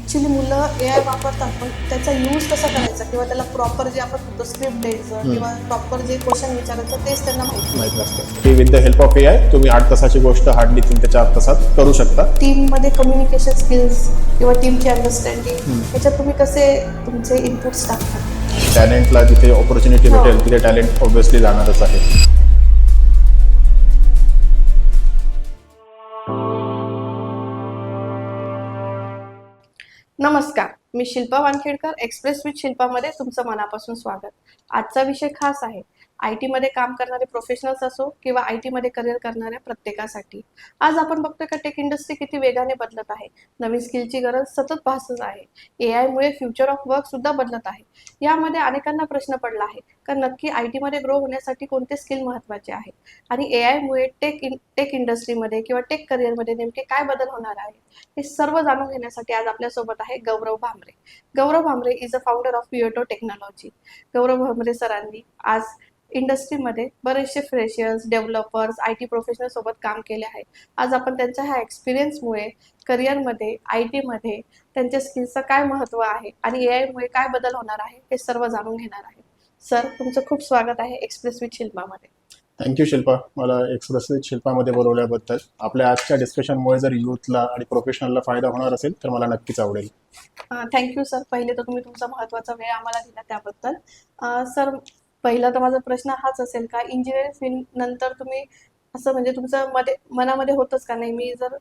Actually मुलं AI वापरतात, पण त्याचा यूज कसा करायचा किंवा त्याला प्रॉपर जे आपण म्हणतो स्क्रिप्ट द्यायचं किंवा प्रॉपर जे क्वेश्चन विचारायचं तेच त्यांना माहित नसतं की with the help of AI तुम्ही 8 तासाची गोष्ट हार्डली 3 ते 4 तासात करू शकता. टीममध्ये कम्युनिकेशन स्किल्स किंवा टीमची अंडरस्टँडिंग याच्यात तुम्ही कसे तुमचे इनपुट्स टाकता? टॅलेंटला जिथे ऑपॉर्च्युनिटी भेटेल तिथे टॅलेंट ऑब्व्हियसली जाणारच आहे. नमस्कार, मी शिल्पा वानखेडकर. एक्सप्रेस विथ शिल्पामध्ये तुमचं मनापासून स्वागत. आजचा विषय खास आहे. IT मध्ये काम करणारे प्रोफेशनल्स असो किंवा IT मध्ये करिअर करणाऱ्या प्रत्येकासाठी. आज आपण बघतोय का टेक इंडस्ट्री किती वेगाने बदलत आहे. नवीन स्किलची गरज सतत भासत आहे. AI मुळे फ्युचर ऑफ वर्क सुद्धा बदलत आहे. यामध्ये अनेकांना प्रश्न पडला आहे का नक्की IT मध्ये ग्रो होण्यासाठी कोणते स्किल महत्त्वाचे आहे आणि AI मुळे टेक इंडस्ट्रीमध्ये किंवा टेक करिअरमध्ये नेमके काय बदल होणार आहे, हे सर्व जाणून घेण्यासाठी आज आपल्यासोबत आहे Gaurav Bhamre. Gaurav Bhamre is a founder of Piyoto technology. Gaurav Bhamre सरांनी आज इंडस्ट्रीमध्ये बरेचसे फ्रेशर्स, डेव्हलपर्स, IT प्रोफेशनल सोबत काम केले आहे. आज आपण त्यांच्या ह्या एक्सपिरियन्समुळे करिअरमध्ये IT मध्ये त्यांच्या स्किल्सचं काय महत्त्व आहे आणि AI मुळे काय बदल होणार आहे हे सर्व जाणून घेणार आहे. सर, तुमचं खूप स्वागत आहे एक्सप्रेस विथ शिल्पामध्ये. थँक्यू शिल्पा, मला एक्सप्रेस विथ शिल्पामध्ये बोलवल्याबद्दल. आपल्या आजच्या डिस्कशनमुळे जर यूथला आणि प्रोफेशनलला फायदा होणार असेल तर मला नक्कीच आवडेल. Thank you sir. पहिले तर तुम्ही तुमचा महत्त्वाचा वेळ आम्हाला दिला त्याबद्दल. सर, पहिला तर माझा प्रश्न हाच असेल का इंजिनिअरिंग फील्ड नंतर तुम्ही असं म्हणजे तुमचं मनामध्ये होतच का नाही मी जर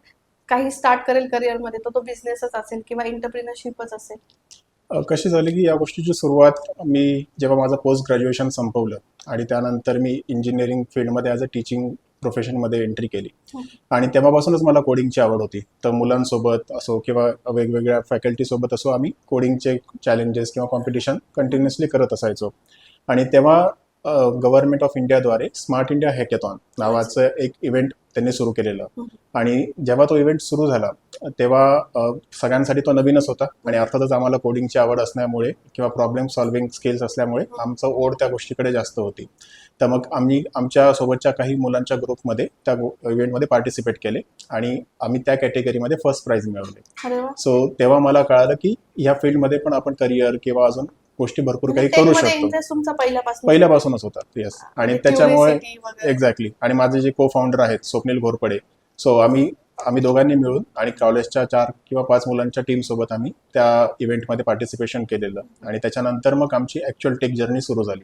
काही स्टार्ट करेल करिअरमध्ये तर तो बिझनेसच असेल किंवा एंटरप्रिनरशिपच असेल? कशी झाली की या गोष्टीची सुरुवात मी जेव्हा माझं पोस्ट ग्रॅज्युएशन संपवलं आणि त्यानंतर मी इंजिनिअरिंग फील्डमध्ये ॲज अ टीचिंग प्रोफेशनमध्ये एंट्री केली आणि तेव्हापासूनच मला कोडिंगची आवड होती. तर मुलांसोबत असो किंवा वेगवेगळ्या फॅकल्टीसोबत असो आम्ही कोडिंगचे चॅलेंजेस किंवा कॉम्पिटिशन कंटिन्युअसली करत असायचो. आणि तेव्हा गव्हर्नमेंट ऑफ इंडियाद्वारे स्मार्ट इंडिया हॅकेथॉन नावाचं एक इव्हेंट त्यांनी सुरू केलेलं आणि जेव्हा तो इव्हेंट सुरू झाला तेव्हा सगळ्यांसाठी तो नवीनच होता आणि अर्थातच आम्हाला कोडिंगची आवड असल्यामुळे किंवा प्रॉब्लेम सॉल्व्हिंग स्किल्स असल्यामुळे आमचं ओढ त्या गोष्टीकडे जास्त होती. तर मग आम्ही आमच्या सोबतच्या काही मुलांच्या ग्रुपमध्ये त्या इव्हेंटमध्ये पार्टिसिपेट केले आणि आम्ही त्या कॅटेगरीमध्ये फर्स्ट प्राइज मिळवले. सो तेव्हा मला कळालं की ह्या फील्डमध्ये पण आपण करिअर किंवा अजून गोष्टी भरपूर काही करू शकतो. पहिल्यापासूनच होता. येस. आणि त्याच्यामुळे एक्झॅक्टली. आणि माझे जे को फाउंडर आहेत स्वप्नील घोरपडे, सो आम्ही दोघांनी मिळून आणि कॉलेजच्या 4 किंवा 5 मुलांच्या टीमसोबत आम्ही त्या इव्हेंटमध्ये पार्टिसिपेशन केलेलं आणि त्याच्यानंतर मग आमची ॲक्च्युअल टेक जर्नी सुरू झाली.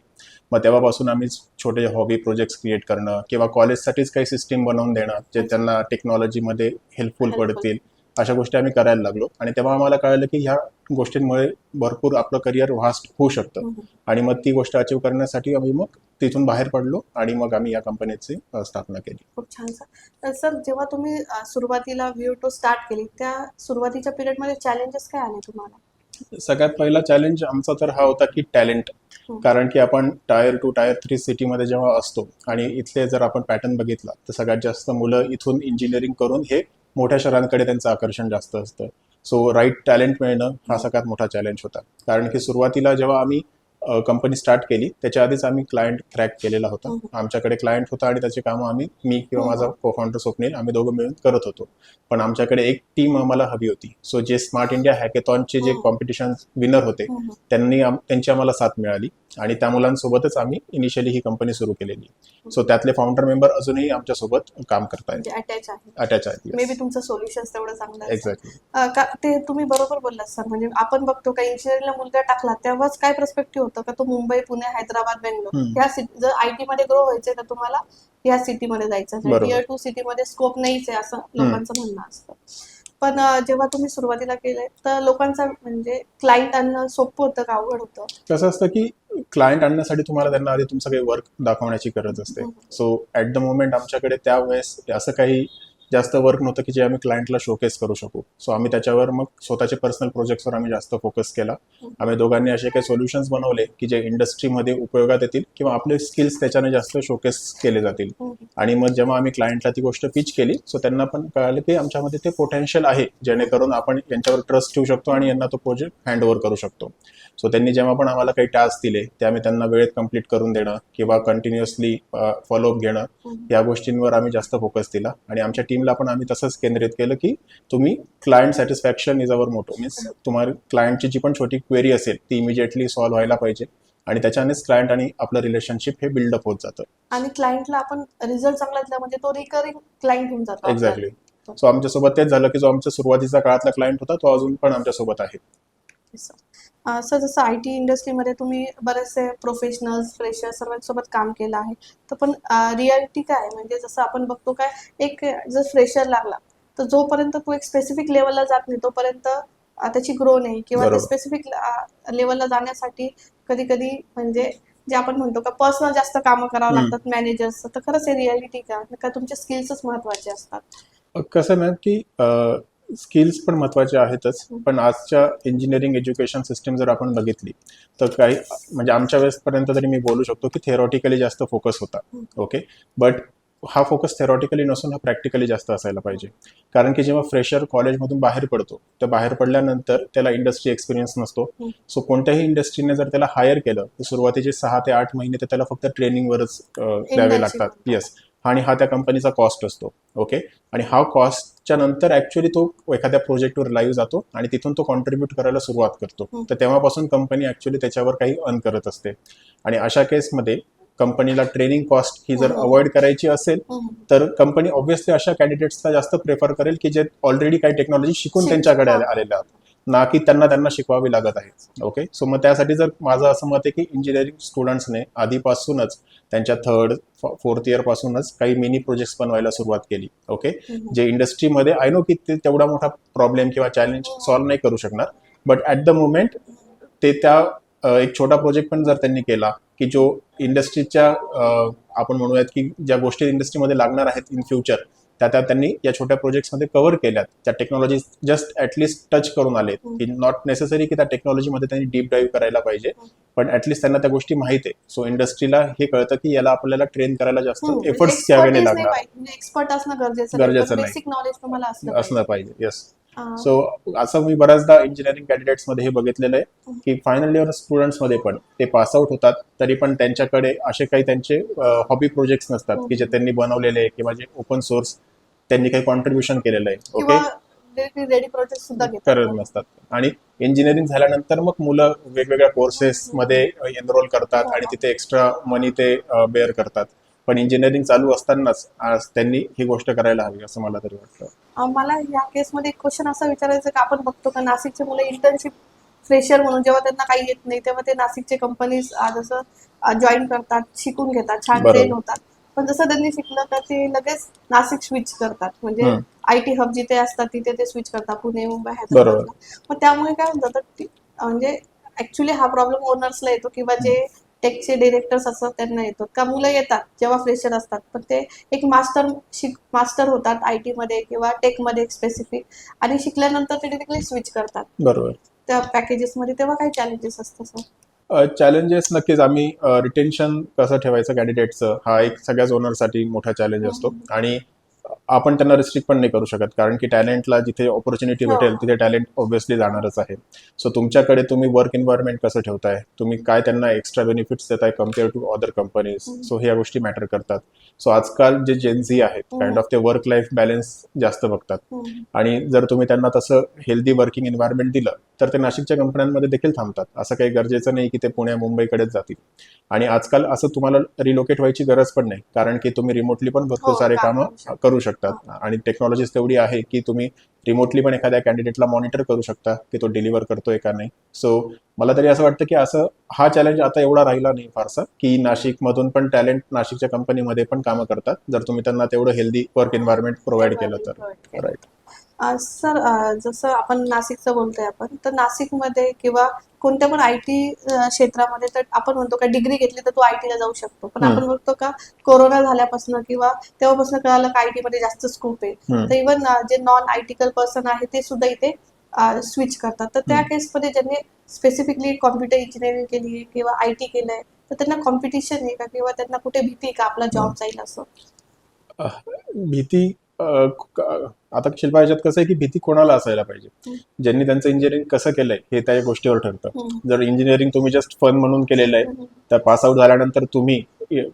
मग तेव्हापासून आम्ही छोटे हॉबी प्रोजेक्ट्स क्रिएट करणं किंवा कॉलेजसाठीच काही सिस्टीम बनवून देणं जे त्यांना टेक्नॉलॉजीमध्ये हेल्पफुल पडतील अशा गोष्टी आम्ही करायला लागलो. आणि तेव्हा आम्हाला कळलं की ह्या गोष्टींमुळे भरपूर आपलं करिअर व्हास्ट होऊ शकतं आणि मग ती गोष्ट अचीव करण्यासाठी आम्ही मग तिथून बाहेर पडलो आणि मग आम्ही या कंपनीची स्थापना केली. खूप छान सर. सर, जेव्हा तुम्ही सुरुवातीला वियोटो स्टार्ट केली त्या सुरुवातीच्या पिरियडमध्ये चॅलेंजेस काय आले तुम्हाला? सगळ्यात पहिला चॅलेंज आमचा तर हा होता की टॅलेंट. कारण की आपण टायर 2 टायर 3 सिटीमध्ये जेव्हा असतो आणि इथले जर आपण पॅटर्न बघितला तर सगळ्यात जास्त मुलं इथून इंजिनिअरिंग करून हे मोठ्या शहरांकडे त्यांचं आकर्षण जास्त असतं. सो राईट टॅलेंट मिळणं हा सगळ्यात मोठा चॅलेंज होता. कारण की सुरुवातीला जेव्हा आम्ही कंपनी स्टार्ट केली त्याच्या आधीच आम्ही क्लायंट क्रॅक केलेला होता. आमच्याकडे क्लायंट होता आणि त्याची कामं मी किंवा माझा को फाउंडर स्वप्नील आम्ही दोघं मिळून करत होतो. पण आमच्याकडे एक टीम आम्हाला हवी होती. सो जे स्मार्ट इंडिया हॅकेथॉनचे जे कॉम्पिटिशन विनर होते त्यांची आम्हाला साथ मिळाली आणि त्या मुलांसोबतच आम्ही इनिशियली ही कंपनी सुरू केलेली. सो त्यातले फाउंडर मेंबर अजूनही आमच्यासोबत काम करतायत, अटॅच आहेत. मे बी तुमचं सोल्युशन तेवढं चांगलं आहे. एक्झॅक्टली. ते तुम्ही बरोबर बोललात सर. म्हणजे आपण बघतो का इंजिनिअरिंगला मुलगा टाकला तेव्हाच काय पर्स्पेक्टिव्ह होतं का तो मुंबई, पुणे, हैदराबाद, बेंगलोर ह्या जर IT मध्ये ग्रो व्हायचंय तर तुम्हाला या सिटीमध्ये जायचं. टियर 2 सिटीमध्ये स्कोप नाहीच आहे असं लोकांचं म्हणणं असतं. पण जेव्हा तुम्ही सुरुवातीला केलंय तर लोकांचा म्हणजे क्लायंट आणणं सोपं होतं का अवघड होतं? कसं असतं की क्लायंट आणण्यासाठी तुम्हाला त्यांना आधी तुमचं काही वर्क दाखवण्याची गरज असते. सो ॲट द मोमेंट आमच्याकडे त्यावेळेस असं काही जास्त वर्क नव्हतं की जे आम्ही क्लायंटला शोकेस करू शकू. सो आम्ही त्याच्यावर मग स्वतःचे पर्सनल प्रोजेक्ट्सवर आम्ही जास्त फोकस केला. आम्ही दोघांनी असे काही सोल्युशन्स बनवले की जे इंडस्ट्रीमध्ये उपयोगात येतील किंवा आपले स्किल्स त्याच्याने जास्त शोकेस केले जातील. आणि मग जेव्हा आम्ही क्लायंटला ती गोष्ट पिच केली सो त्यांना पण कळालं की आमच्यामध्ये ते पोटेन्शियल आहे जेणेकरून आपण यांच्यावर ट्रस्ट ठेवू शकतो आणि यांना तो प्रोजेक्ट हँडओव्हर करू शकतो. सो त्यांनी जेव्हा पण आम्हाला काही टास्क दिले ते आम्ही त्यांना वेळेत कंप्लीट करून देणं किंवा कंटिन्युअसली फॉलोअप घेणं या गोष्टींवर आम्ही जास्त फोकस दिला आणि आमच्या टीमला टीमला पण आम्ही तसंच केंद्रित केलं की तुम्ही client satisfaction is our motto, means तुम्हाला क्लायंटची जी पण छोटी क्वेरी असेल ती इमिजिएटली सॉल्व्ह व्हायला पाहिजे आणि त्याच्यानेच क्लायंट आणि आपलं रिलेशनशिप हे बिल्डअप होत जातं. आणि क्लायंटला आपण रिझल्ट चांगला दिला म्हणजे तो रिकरिंग क्लायंट होऊन जातो एक्झॅक्टली. सो आमच्यासोबत तेच झालं की जो आमच्या सुरुवातीचा काळातला क्लायंट होता तो अजून पण आमच्यासोबत आहे. सर जसं IT इंडस्ट्रीमध्ये तुम्ही बरेचसे प्रोफेशनल्स फ्रेशर सर्वांसोबत काम केलं आहे, तर पण रियालिटी काय आहे म्हणजे जसं आपण बघतो काय एक जर फ्रेशर लागला तर जोपर्यंत तो एक स्पेसिफिक लेवलला जात नाही तोपर्यंत त्याची ग्रो नाही किंवा ते बरोबर. स्पेसिफिक लेवलला जाण्यासाठी कधी कधी म्हणजे जे आपण म्हणतो का पर्सनल जास्त कामं करावं लागतात मॅनेजर्स, तर खरंच हे रियालिटी का तुमचे स्किल्सच महत्वाचे असतात? कसं मॅम की स्किल्स पण महत्वाचे आहेतच, पण आजच्या इंजिनिअरिंग एज्युकेशन सिस्टीम जर आपण बघितली तर काही म्हणजे आमच्या वेळेसपर्यंत तरी मी बोलू शकतो की थेरॉटिकली जास्त फोकस होता. ओके, बट हा फोकस थेरॉटिकली नसून हा प्रॅक्टिकली जास्त असायला पाहिजे. कारण की जेव्हा फ्रेशर कॉलेजमधून बाहेर पडतो तर बाहेर पडल्यानंतर त्याला इंडस्ट्री एक्सपिरियन्स नसतो. सो कोणत्याही इंडस्ट्रीने जर त्याला हायर केलं तर सुरुवातीचे 6 ते 8 महिने तर त्याला फक्त ट्रेनिंगवरच द्यावे लागतात. येस, आणि हा त्या कंपनीचा कॉस्ट असतो. ओके, आणि हा कॉस्टच्या नंतर ऍक्च्युअली तो एखाद्या प्रोजेक्टवर लाईव्ह जातो आणि तिथून तो कॉन्ट्रीब्यूट करायला सुरुवात करतो. तर तेव्हापासून कंपनी ऍक्च्युअली त्याच्यावर काही अर्न करत असते. आणि अशा केसमध्ये कंपनीला ट्रेनिंग कॉस्ट ही जर अवॉइड करायची असेल तर कंपनी ऑब्व्हियसली अशा कॅन्डिडेट्सला जास्त प्रेफर करेल की जे ऑलरेडी काही टेक्नॉलॉजी शिकून त्यांच्याकडे आलेल्या आहेत, ना की त्यांना शिकवावी लागत आहे. ओके, सो मग त्यासाठी जर माझं असं मत आहे की इंजिनिअरिंग स्टुडंट्सने आधीपासूनच त्यांच्या 3rd 4th इयर पासूनच काही मिनी प्रोजेक्ट्स बनवायला सुरुवात केली. ओके, जे इंडस्ट्रीमध्ये आय नो की ते तेवढा मोठा प्रॉब्लेम किंवा चॅलेंज सॉल्व्ह नाही करू शकणार, बट ॲट द मोमेंट ते त्या एक छोटा प्रोजेक्ट पण जर त्यांनी केला की जो इंडस्ट्रीच्या आपण म्हणूयात की ज्या गोष्टी इंडस्ट्रीमध्ये लागणार आहेत इन फ्युचर त्या त्यांनी या छोट्या प्रोजेक्ट्समध्ये कव्हर केल्यात. त्या टेक्नॉलॉजी जस्ट ॲटलिस्ट टच करून आले की नॉट नेसेसरी की त्या टेक्नॉलॉजीमध्ये त्यांनी डीप डाईव्ह करायला पाहिजे, पण ॲटलिस्ट त्यांना त्या गोष्टी माहिती आहे. सो इंडस्ट्रीला हे कळतं की याला आपल्याला ट्रेन करायला जास्त एफर्ट्स घ्यावे नाही लागणार. एक्सपर्ट असणं गरजेचं गरजेचं नाही, बेसिक नॉलेज तुम्हाला असलं पाहिजे. येस, सो असं मी बऱ्याचदा इंजिनिअरिंग कॅन्डिडेट्समध्ये हे बघितलेलं आहे की फायनल इयर स्टुडंट्समध्ये पण ते पासआउट होतात तरी पण त्यांच्याकडे असे काही त्यांचे हॉबी प्रोजेक्ट्स नसतात की जे त्यांनी बनवलेले किंवा जे ओपन सोर्स त्यांनी काही कॉन्ट्रीब्युशन केलेलं आहे. ओके, रेडी प्रोजेक्ट सुद्धा करत नसतात. आणि इंजिनिअरिंग झाल्यानंतर मग मुलं वेगवेगळ्या कोर्सेसमध्ये एनरोल करतात आणि तिथे एक्स्ट्रा मनी ते बेअर करतात, पण इंजिनिअरिंग चालू असतानाच आज त्यांनी ही गोष्ट करायला हवी असं मला तरी वाटतं. मला या केसमध्ये एक क्वेश्चन असा विचारायचा की आपण बघतो का नाशिकचे मुलं इंटर्नशिप फ्रेशर म्हणून जेव्हा त्यांना काही येत नाही तेव्हा ते नाशिकचे कंपनीज जसं जॉईन करतात, शिकून घेतात, छान ट्रेन होतात, पण जसं त्यांनी शिकलं तर ते लगेच नाशिक स्विच करतात. म्हणजे IT हब जिथे असतात तिथे ते स्विच करतात, पुणे, मुंबई, हैदराबादला. मग त्यामुळे काय होऊन जातं म्हणजे ऍक्च्युली हा प्रॉब्लेम ओनर्सला येतो किंवा जे टेकचे डिरेक्टर्स असतात त्यांना येतो का मुलं येतात जेव्हा फ्रेशर असतात पण ते एक मास्टर होतात IT मध्ये किंवा टेकमध्ये स्पेसिफिक, आणि शिकल्यानंतर ते डिरेक्टली स्विच करतात. बरोबर, त्या पॅकेजेसमध्ये तेव्हा काही चॅलेंजेस असतात सर? चॅलेंजेस नक्कीच. आम्ही रिटेन्शन कसं ठेवायचं कॅन्डिडेटचं हा एक सगळ्याच ओनरसाठी मोठा चॅलेंज असतो. आणि आपण त्यांना रिस्ट्रिक्ट पण नाही करू शकत कारण की टॅलेंटला जिथे ऑपॉर्च्युनिटी भेटेल तिथे टॅलेंट ऑब्व्हियसली जाणारच आहे. सो तुमच्याकडे तुम्ही वर्क एन्व्हायरमेंट कसं ठेवताय, तुम्ही काय त्यांना एक्स्ट्रा बेनिफिट्स देताय compare to other companies, so ह्या गोष्टी मॅटर करतात. सो आजकाल जे जेनझी आहेत काइंड ऑफ ते वर्क लाईफ बॅलन्स जास्त बघतात, आणि जर तुम्ही त्यांना तसं हेल्दी वर्किंग एन्व्हायरमेंट दिलं तर ते नाशिकच्या कंपन्यांमध्ये देखील थांबतात. असं काही गरजेचं नाही की ते पुणे मुंबईकडेच जातील. आणि आजकाल असं तुम्हाला रिलोकेट व्हायची गरज पण नाही कारण की तुम्ही रिमोटली पण भरपूर सारे कामं करू शकतात आणि टेक्नॉलॉजीज तेवढी आहे की तुम्ही रिमोटली पण एखाद्या कॅन्डिडेटला मॉनिटर करू शकता की तो डिलिव्हर करतोय का नाही. सो मला तरी असं वाटतं की असं हा चॅलेंज आता एवढा राहिला नाही फारसा की नाशिकमधून पण टॅलेंट नाशिकच्या कंपनीमध्ये पण कामं करतात जर तुम्ही त्यांना तेवढं हेल्दी वर्क एन्व्हायरमेंट प्रोव्हाइड केलं तर. राईट सर, जसं आपण नाशिकचं बोलतोय आपण, तर नाशिकमध्ये किंवा कोणत्या पण IT क्षेत्रामध्ये तर आपण म्हणतो का डिग्री घेतली तर तो IT ला जाऊ शकतो, पण आपण बघतो का कोरोना झाल्यापासून किंवा तेव्हापासून कळालं का IT मध्ये जास्त स्कोप आहे, तर इव्हन जे नॉन आयटिकल पर्सन आहे ते सुद्धा इथे स्विच करतात. तर त्या केसमध्ये ज्यांनी स्पेसिफिकली कॉम्प्युटर इंजिनिअरिंग केली आहे किंवा IT केलंय तर त्यांना कॉम्पिटिशन आहे का किंवा त्यांना कुठे भीती का आपला जॉब जाईल असं? भीती आता शिल्पा याच्यात कसं आहे की भीती कोणाला असायला पाहिजे, ज्यांनी त्यांचं इंजिनिअरिंग कसं केलंय हे त्या गोष्टीवर ठरतं. जर इंजिनिअरिंग तुम्ही जस्ट फन म्हणून केलेलं आहे, तर पासआउट झाल्यानंतर तुम्ही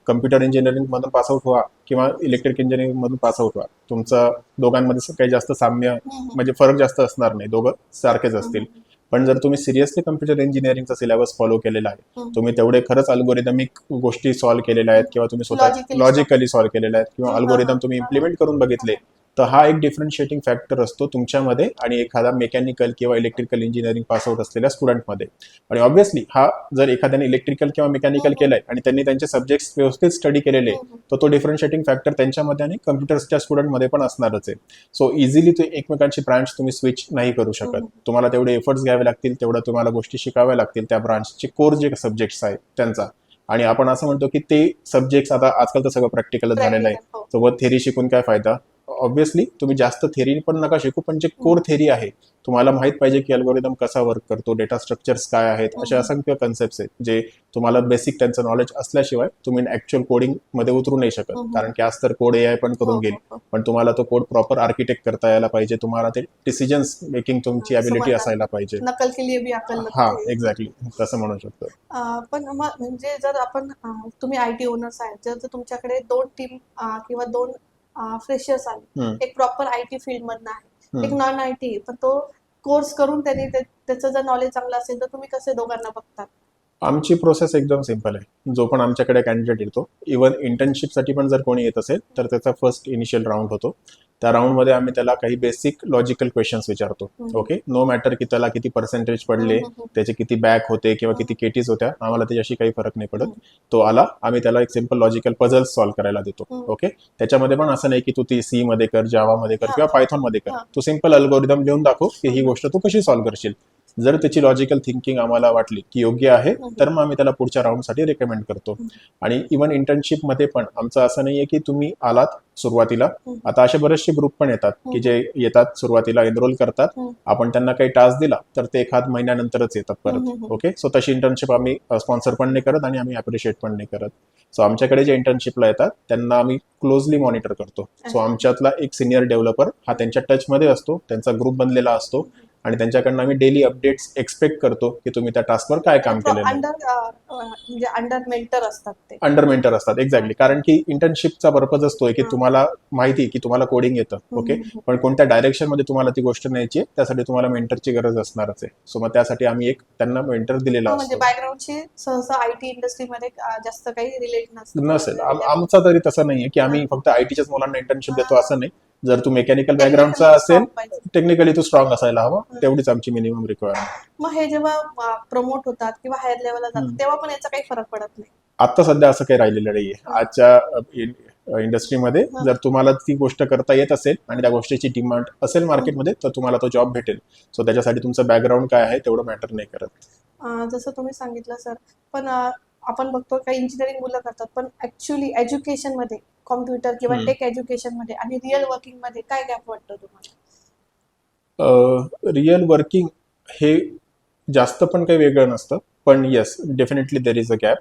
कम्प्युटर इंजिनिअरिंग मधून पासआउट व्हा किंवा इलेक्ट्रिक इंजिनिअरिंग मधून पासआउट व्हा, तुमचं दोघांमध्ये काही जास्त साम्य म्हणजे फरक जास्त असणार नाही, दोघं सारखेच असतील. पण जर तुम्ही सिरियसली कम्प्युटर इंजिनिअरिंगचा सिलेबस फॉलो केलेला आहे, तुम्ही तेवढे खरंच अल्गोरिदमिक गोष्टी सॉल्व्ह केलेल्या आहेत किंवा तुम्ही स्वतः लॉजिकली सॉल्व्ह केलेल्या आहेत किंवा अल्गोरिदम तुम्ही इम्प्लिमेंट करून बघितले, तर हा एक डिफरन्शिएटिंग फॅक्टर असतो तुमच्यामध्ये आणि एखादा मेकॅनिकल किंवा इलेक्ट्रिकल इंजिनिअरिंग पासआउट असलेल्या स्टुडंटमध्ये. आणि ऑब्व्हियसली हा जर एखाद्याने इलेक्ट्रिकल किंवा मेकॅनिकल केलंय आणि त्यांनी त्यांचे सब्जेक्ट्स व्यवस्थित स्टडी केलेले, तर तो डिफरन्शिएटिंग फॅक्टर त्यांच्यामध्ये आणि कम्प्युटर्सच्या स्टुडंटमध्ये पण असणारच आहे. सो इझिली ते एकमेकांची ब्रांच तुम्ही स्विच नाही करू शकत. तुम्हाला तेवढे एफर्ट्स घ्यावे लागतील, तेवढं तुम्हाला गोष्टी शिकाव्या लागतील त्या ब्रांचचे कोर जे सब्जेक्ट्स आहेत त्यांचा. आणि आपण असं म्हणतो की ते सब्जेक्ट्स आता आजकाल तर सगळं प्रॅक्टिकल झालेलं आहे, सोबत थेरी शिकून काय फायदा. ऑब्व्हियसली तुम्ही जास्त थेरी पण नका शिकू, पण जे कोर थेरी आहे तुम्हाला माहित पाहिजे की अल्गोरिदम कसा वर्क करतो, डेटा स्ट्रक्चर्स काय आहेत, असे असंख्य कन्सेप्ट्स आहेत जे तुम्हाला बेसिक त्यांचं नॉलेज असल्याशिवाय तुम्ही ऍक्च्युअल कोडिंग मध्ये उतरू नाही शकत. कारण की आज तर कोड एआय पण करून घेईल, पण तुम्हाला तो कोड प्रॉपर आर्किटेक्ट करता यायला पाहिजे, तुम्हाला ते डिसिजन्स मेकिंग तुमची ॲबिलिटी असायला पाहिजे. नकल के लिए भी अकल लगती हा है. एक्झॅक्टली तसं म्हणू शकतो. पण म्हणजे जर आपण तुम्ही आयटी ओनर्स आहेत, जर तुमच्याकडे 2 टीम किंवा 2 फ्रेशर्स आले, एक प्रॉपर आयटी फील्ड मधनं आहे, एक नॉन आयटी, पण तो कोर्स करून त्यांनी त्याचं जर नॉलेज चांगलं असेल तर तुम्ही कसे दोघांना बघतात? आमची प्रोसेस एकदम सिंपल आहे. जो पण आमच्याकडे कॅन्डिडेट येतो, इव्हन इंटर्नशिपसाठी पण जर कोणी येत असेल तर त्याचा फर्स्ट इनिशियल राऊंड होतो. त्या राऊंडमध्ये आम्ही त्याला काही बेसिक लॉजिकल क्वेश्चन्स विचारतो. ओके, नो मॅटर की त्याला किती पर्सेंटेज पडले, त्याचे किती बॅक होते किंवा किती केटीज होत्या, आम्हाला त्याच्याशी काही फरक नाही पडत. तो आला, आम्ही त्याला एक सिंपल लॉजिकल पझल्स सॉल्व्ह करायला देतो. ओके, त्याच्यामध्ये पण असं नाही की तू ती सी मध्ये कर, जावा मध्ये कर किंवा पायथॉन मध्ये कर, तू सिंपल अल्गोरिदम लिहून दाखव की ही गोष्ट तू कशी सॉल्व्ह करशील. जर त्याची लॉजिकल थिंकिंग आम्हाला वाटली की योग्य आहे, तर मग आम्ही त्याला पुढच्या राऊंडसाठी रेकमेंड करतो. आणि इव्हन इंटर्नशिपमध्ये पण आमचं असं नाहीये की तुम्ही आलात सुरुवातीला, आता असे बरेचसे ग्रुप पण येतात की जे येतात सुरुवातीला एनरोल करतात, आपण त्यांना काही टास्क दिला तर ते एखाद महिन्यानंतरच येतात परत. ओके, सो तशी इंटर्नशिप आम्ही स्पॉन्सर पण नाही करत आणि आम्ही अप्रिशिएट पण नाही करत. सो आमच्याकडे जे इंटर्नशिपला येतात त्यांना आम्ही क्लोजली मॉनिटर करतो. सो आमच्यातला एक सिनियर डेव्हलपर हा त्यांच्या टचमध्ये असतो, त्यांचा ग्रुप बनलेला असतो आणि त्यांच्याकडनं आम्ही डेली अपडेट्स एक्सपेक्ट करतो की तुम्ही त्या टास्कवर काय काम केलेलं आहे. म्हणजे अंडर मेंटर असतात ते. अंडर मेंटर असतात एक्झॅक्टली, कारण की इंटर्नशिपचा पर्पज असतोय की तुम्हाला माहिती की तुम्हाला कोडिंग येतं. ओके, पण कोणत्या डायरेक्शन मध्ये तुम्हाला ती गोष्ट न्यायची आहे त्यासाठी तुम्हाला मेंटरची गरज असणारच आहे. सो मग त्यासाठी आम्ही एक त्यांना मेंटर दिलेला म्हणजे असतो. बॅकग्राऊंडची सहसा आयटी इंडस्ट्रीमध्ये जास्त काही रिलेट नसेल. आमचा तरी तसं नाहीये की आम्ही फक्त आयटीच्याच मुलांना इंटर्नशिप देतो असं नाही. जर तू मेकॅनिकल बॅकग्राऊंडचा असेल, टेक्निकली तू स्ट्रॉंग असायला हवा, तेवढीच आमची मिनिमम रिक्वायरमेंट. मग हे जेव्हा प्रमोट होतात किंवा हायर लेवलला जातात तेव्हा पण याचा काही फरक पडत नाही? आता सध्या असं काही राहिलेलं नाहीये. आजच्या इंडस्ट्रीमध्ये जर तुम्हाला ती गोष्ट करता येत असेल आणि त्या गोष्टीची डिमांड असेल मार्केटमध्ये, तर तुम्हाला तो जॉब भेटेल. सो त्याच्यासाठी तुमचं बॅकग्राऊंड काय आहे तेवढं मॅटर नाही करत. जसं तुम्ही सांगितलं सर, पण आपण बघतो काही इंजिनिअरिंग मुलं करतात, पण ऍक्च्युअली एज्युकेशन मध्ये, कॉम्प्युटर किंवा टेक एज्युकेशन मध्ये आणि रिअल वर्किंग मध्ये काय गॅप वाटतो तुम्हाला? रिअल वर्किंग हे जास्त पण काही वेगळं नसतं, पण yes definitely there is a gap.